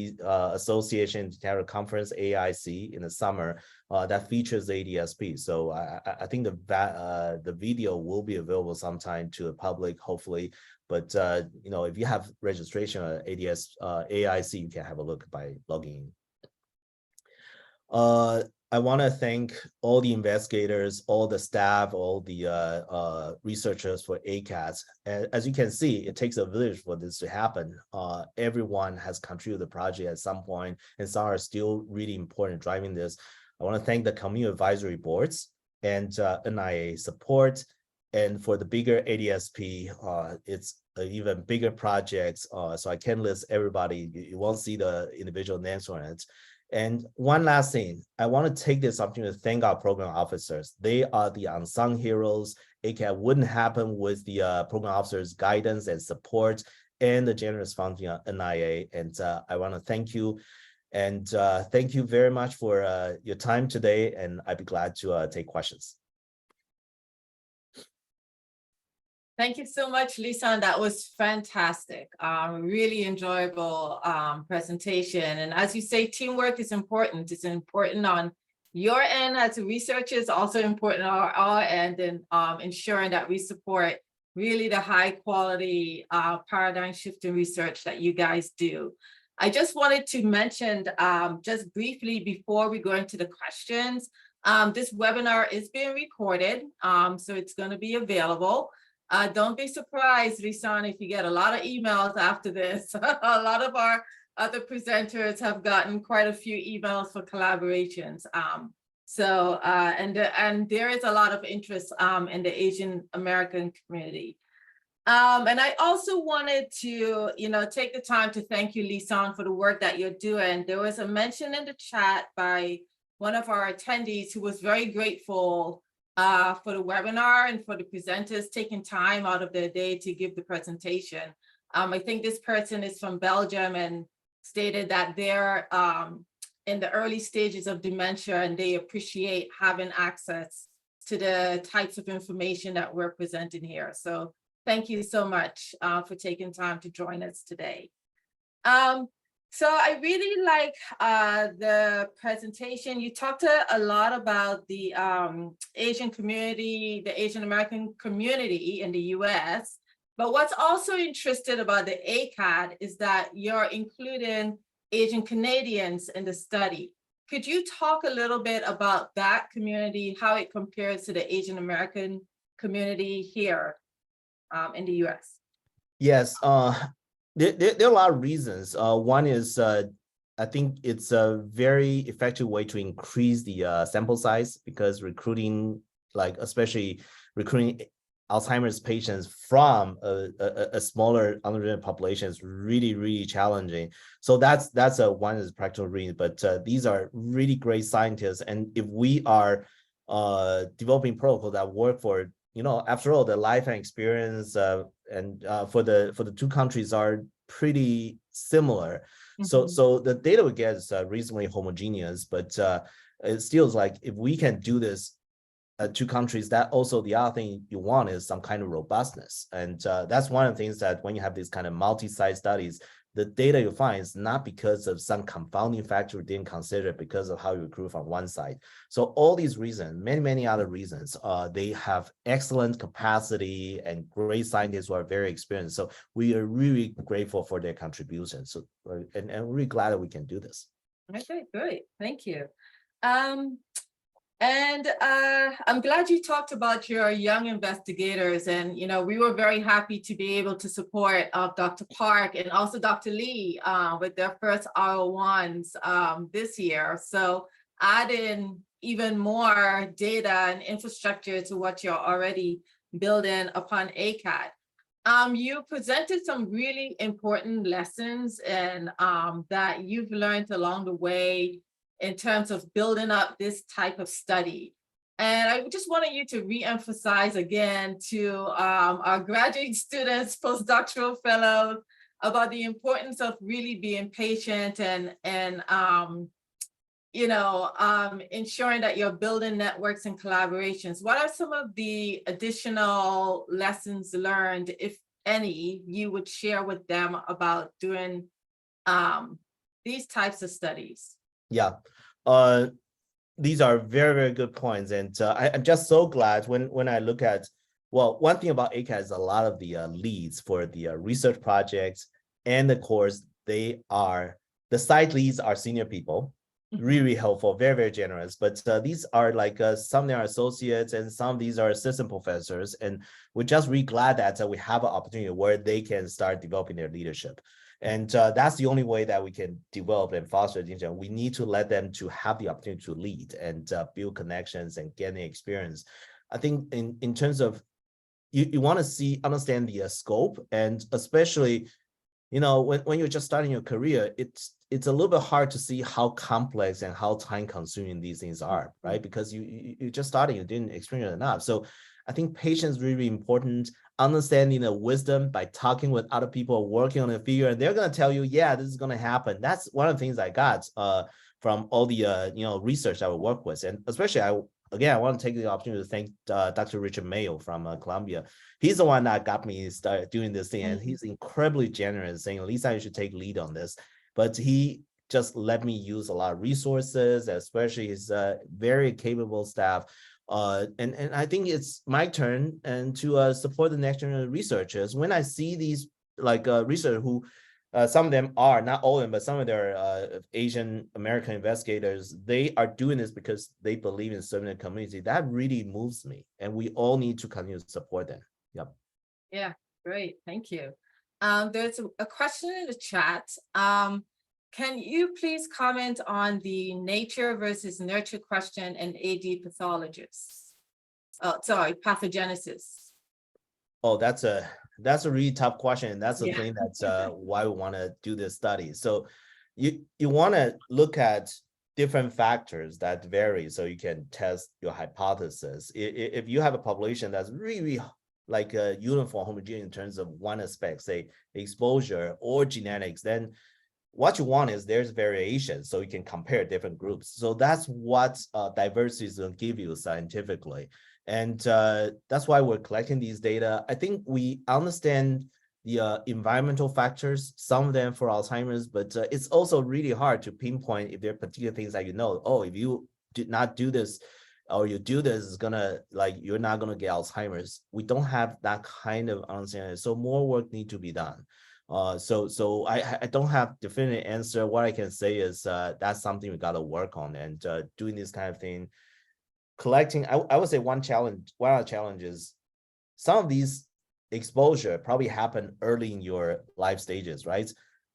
Association International Conference, AIC, in the summer that features ADSP. So I think the video will be available sometime to the public, hopefully. But if you have registration at AIC, you can have a look by logging in. I want to thank all the investigators, all the staff, all the researchers for ACAD. As you can see, it takes a village for this to happen. Everyone has contributed to the project at some point, and some are still really important driving this. I want to thank the community advisory boards and NIA support. And for the bigger ADSP, it's an even bigger project. So I can't list everybody. You won't see the individual names on it. And one last thing, I want to take this opportunity to thank our program officers. They are the unsung heroes. ACAD wouldn't happen with the program officers' guidance and support and the generous funding of NIA. And I want to thank you. And thank you very much for your time today. And I'd be glad to take questions. Thank you so much, Lisan. That was fantastic. Really enjoyable presentation. And as you say, teamwork is important. It's important on your end as a researcher. It's also important on our end in ensuring that we support really the high quality paradigm shifting research that you guys do. I just wanted to mention just briefly before we go into the questions, this webinar is being recorded, so it's going to be available. Don't be surprised, Lisan, if you get a lot of emails after this. A lot of our other presenters have gotten quite a few emails for collaborations. And there is a lot of interest in the Asian American community. And I also wanted to, take the time to thank you, Lisan, for the work that you're doing. There was a mention in the chat by one of our attendees who was very grateful for the webinar and for the presenters taking time out of their day to give the presentation. I think this person is from Belgium and stated that they're in the early stages of dementia and they appreciate having access to the types of information that we're presenting here. So thank you so much for taking time to join us today. So I really like the presentation. You talked a lot about the Asian community, the Asian American community in the US. But what's also interesting about the ACAD is that you're including Asian Canadians in the study. Could you talk a little bit about that community, how it compares to the Asian American community here in the US? Yes. There are a lot of reasons. One is I think it's a very effective way to increase the sample size because recruiting, especially recruiting Alzheimer's patients from a smaller underrepresented population is really, really challenging. So that's one is practical reason. But these are really great scientists, and if we are developing protocols that work for after all, the life and experience and for the two countries are pretty similar. Mm-hmm. So the data we get is reasonably homogeneous, but it still is like if we can do this two countries, that also the other thing you want is some kind of robustness. And that's one of the things that when you have these kind of multi-site studies, the data you find is not because of some confounding factor you didn't consider because of how you recruit from one side. So all these reasons, many other reasons, they have excellent capacity and great scientists who are very experienced. So we are really grateful for their contribution. So and really glad that we can do this. Okay, great. Thank you. And I'm glad you talked about your young investigators, and we were very happy to be able to support Dr. Park and also Dr. Lee with their first R01s this year. So adding even more data and infrastructure to what you're already building upon ACAD. You presented some really important lessons and that you've learned along the way in terms of building up this type of study. And I just wanted you to re-emphasize again to our graduate students, postdoctoral fellows, about the importance of really being patient and ensuring that you're building networks and collaborations. What are some of the additional lessons learned, if any, you would share with them about doing these types of studies? Yeah, these are very, very good points. And I'm just so glad when I look at, well, one thing about ACAD is a lot of the leads for the research projects and the course, the site leads are senior people. Really helpful, very, very generous. But these are like some of them are associates and some of these are assistant professors. And we're just really glad that we have an opportunity where they can start developing their leadership. And that's the only way that we can develop and foster the we need to let them to have the opportunity to lead and build connections and gain the experience. I think in terms of you want to understand the scope, and especially when you're just starting your career, it's a little bit hard to see how complex and how time consuming these things are, right? Because you're just starting, you didn't experience enough. So I think patience is really important, understanding the wisdom by talking with other people working on a figure, and they're going to tell you, yeah, this is going to happen. That's one of the things I got from all the research I would work with. And especially I want to take the opportunity to thank Dr. Richard Mayo from Columbia. He's the one that got me started doing this thing, and he's incredibly generous, saying, Lisa, you should take lead on this. But he just let me use a lot of resources, especially his very capable staff. And I think it's my turn and to support the next generation researchers. When I see these researchers who some of them are, not all of them, but some of their Asian American investigators, they are doing this because they believe in serving the community. That really moves me, and we all need to continue to support them. Yep. Yeah, great. Thank you. There's a question in the chat. Can you please comment on the nature versus nurture question in AD pathologists? Pathogenesis. Oh, that's a really tough question. And that's the thing that's why we want to do this study. So you want to look at different factors that vary so you can test your hypothesis. If you have a population that's really like a uniform homogeneous in terms of one aspect, say exposure or genetics, then what you want is there's variation so you can compare different groups. So that's what diversity is going to give you scientifically. And that's why we're collecting these data. I think we understand the environmental factors, some of them for Alzheimer's, but it's also really hard to pinpoint if there are particular things that if you did not do this, or you do this, is gonna you're not gonna get Alzheimer's. We don't have that kind of understanding. So more work needs to be done. So I don't have definitive answer. What I can say is that's something we got to work on, and doing this kind of thing. Collecting, I would say one of the challenges, some of these exposure probably happen early in your life stages, right?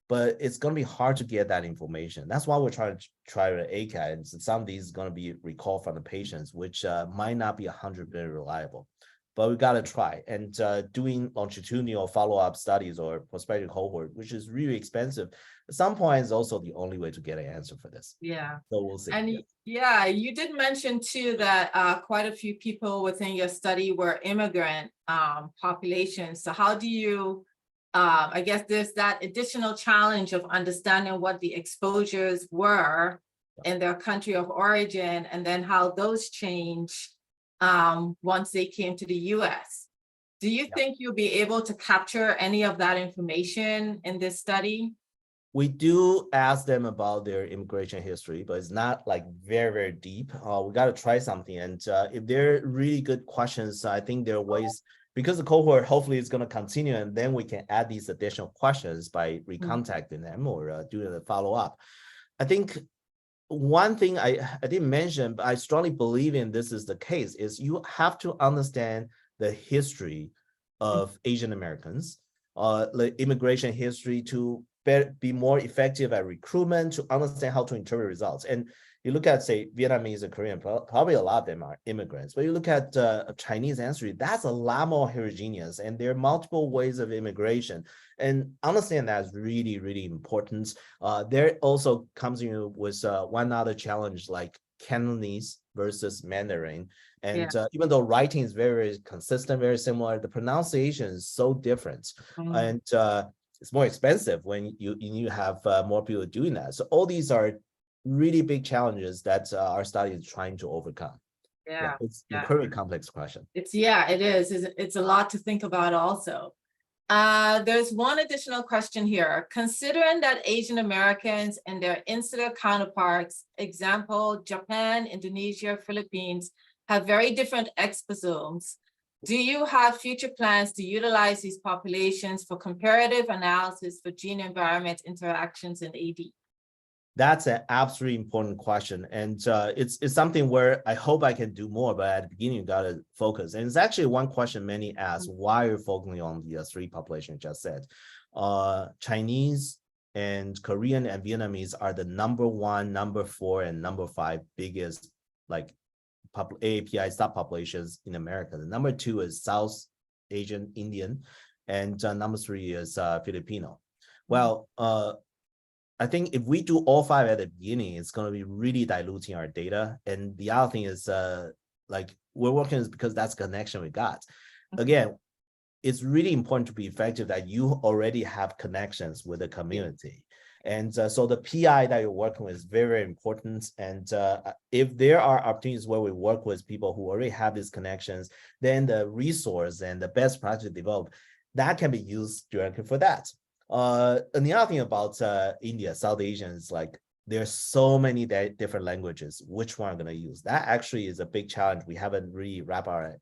But it's going to be hard to get that information. That's why we're trying to ACAD. And some of these is going to be recalled from the patients, which might not be 100% reliable. But we got to try. And doing longitudinal follow-up studies or prospective cohort, which is really expensive, at some point is also the only way to get an answer for this. Yeah. So we'll see. And you did mention too that quite a few people within your study were immigrant populations. So how do you, I guess there's that additional challenge of understanding what the exposures were in their country of origin, and then how those change once they came to the US. Do you think you'll be able to capture any of that information in this study? We do ask them about their immigration history, but it's not like very, very deep. We got to try something. And if they're really good questions, I think there are ways, because the cohort hopefully is going to continue, and then we can add these additional questions by recontacting them or doing a follow-up. I think one thing I didn't mention, but I strongly believe in this is the case, is you have to understand the history of Asian Americans, the immigration history, to be more effective at recruitment, to understand how to interpret results. And you look at, say, Vietnamese and Korean, probably a lot of them are immigrants. But you look at Chinese ancestry, that's a lot more heterogeneous, and there are multiple ways of immigration. And understand that is really, really important. There also comes in with one other challenge, like Cantonese versus Mandarin. And even though writing is very, very consistent, very similar, the pronunciation is so different. And it's more expensive when you have more people doing that. So all these are really big challenges that our study is trying to overcome. It's an incredibly complex question. It is. It's a lot to think about also. There's one additional question here. Considering that Asian Americans and their insular counterparts, example, Japan, Indonesia, Philippines, have very different exosomes, do you have future plans to utilize these populations for comparative analysis for gene-environment interactions in AD? That's an absolutely important question. And it's something where I hope I can do more, but at the beginning, you got to focus. And it's actually one question many ask, why you're focusing on the three populations you just said. Chinese and Korean and Vietnamese are the #1, #4, and #5 biggest like AAPI subpopulations in America. The #2 is South Asian Indian, and #3 is Filipino. Well, I think if we do all 5 at the beginning, it's going to be really diluting our data. And the other thing is like we're working is because that's the connection we got. Again, it's really important to be effective that you already have connections with the community. And so the PI that you're working with is very, very important. And if there are opportunities where we work with people who already have these connections, then the resource and the best practice developed, that can be used directly for that. And the other thing about India, South Asian, is like there's so many different languages. Which one I'm going to use? That actually is a big challenge. We haven't really wrapped our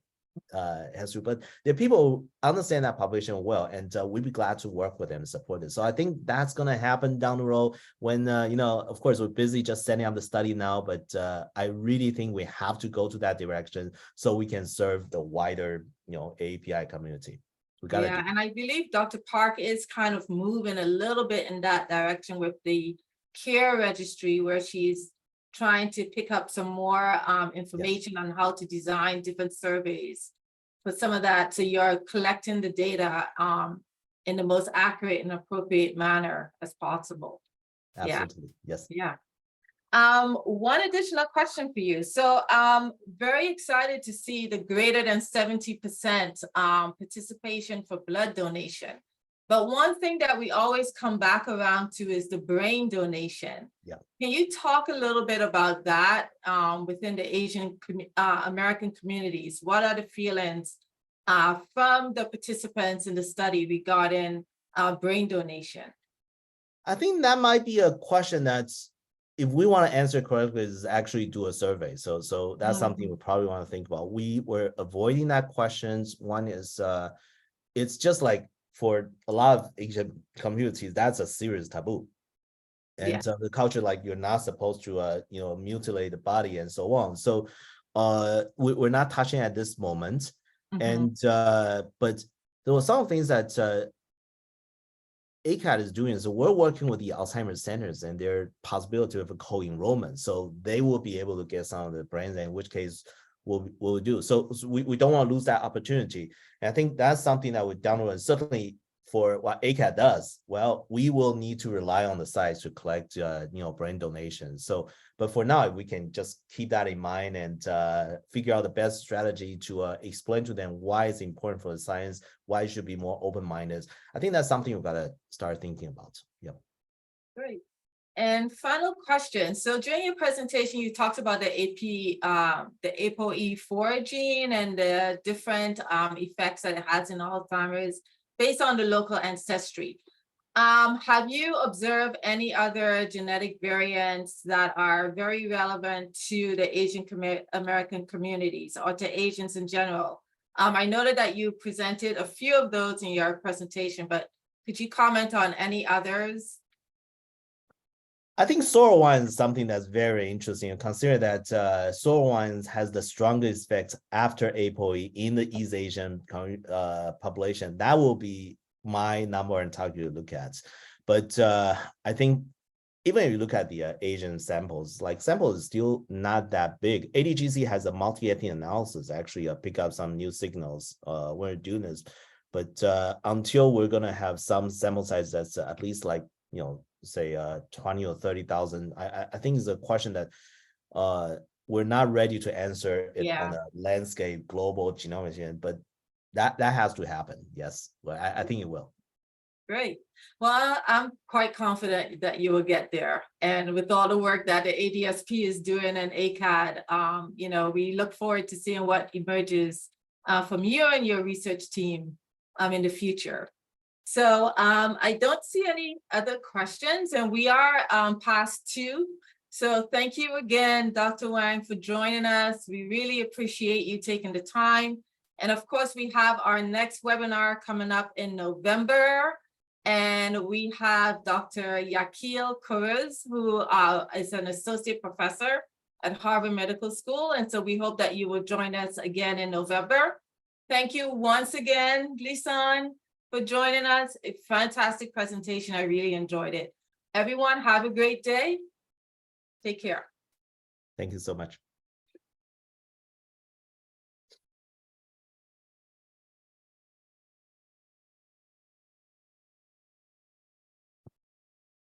heads through, but there are people who understand that population well, and we'd be glad to work with them and support it. So I think that's going to happen down the road when, of course, we're busy just setting up the study now, but I really think we have to go to that direction so we can serve the wider, API community. And I believe Dr. Park is kind of moving a little bit in that direction with the care registry, where she's trying to pick up some more information on how to design different surveys for some of that. So you're collecting the data in the most accurate and appropriate manner as possible. Absolutely. Yes. One additional question for you. So very excited to see the greater than 70% participation for blood donation. But one thing that we always come back around to is the brain donation. Can you talk a little bit about that within the Asian American communities? What are the feelings from the participants in the study regarding brain donation? I think that might be a question that's, if we want to answer correctly, is actually do a survey. So that's something we probably want to think about. We were avoiding that questions. One is it's just like for a lot of Asian communities, that's a serious taboo. And the culture, like you're not supposed to mutilate the body and so on. So we're not touching at this moment. And but there were some things that ACAD is doing. So we're working with the Alzheimer centers and their possibility of a co-enrollment. So they will be able to get some of the brains, in which case we'll do. So we don't want to lose that opportunity. And I think that's something that we down the road, certainly for what ACAD does, well, we will need to rely on the sites to collect, brain donations. So, but for now, we can just keep that in mind and figure out the best strategy to explain to them why it's important for the science, why it should be more open-minded. I think that's something we've got to start thinking about. Great. And final question. So during your presentation, you talked about the ApoE4 gene and the different effects that it has in Alzheimer's based on the local ancestry. Have you observed any other genetic variants that are very relevant to the Asian American communities or to Asians in general? I noted that you presented a few of those in your presentation, but could you comment on any others? I think SORA1 is something that's very interesting, and consider that SORA1 has the strongest effects after ApoE in the East Asian population. That will be my number one target to look at. But I think even if you look at the Asian samples, like sample is still not that big. ADGC has a multi-ethnic analysis, actually pick up some new signals when we're doing this. But until we're gonna have some sample size that's at least like, say 20 or 30,000, I think it's a question that we're not ready to answer it on a landscape global genomics, but that has to happen. Yes, well, I think it will. Great. Well, I'm quite confident that you will get there. And with all the work that the ADSP is doing and ACAD, we look forward to seeing what emerges from you and your research team in the future. So I don't see any other questions, and we are past 2. So thank you again, Dr. Wang, for joining us. We really appreciate you taking the time. And of course, we have our next webinar coming up in November. And we have Dr. Yakil Kuruz, who is an associate professor at Harvard Medical School. And so we hope that you will join us again in November. Thank you once again, Lisan, for joining us. A fantastic presentation. I really enjoyed it. Everyone, have a great day. Take care. Thank you so much.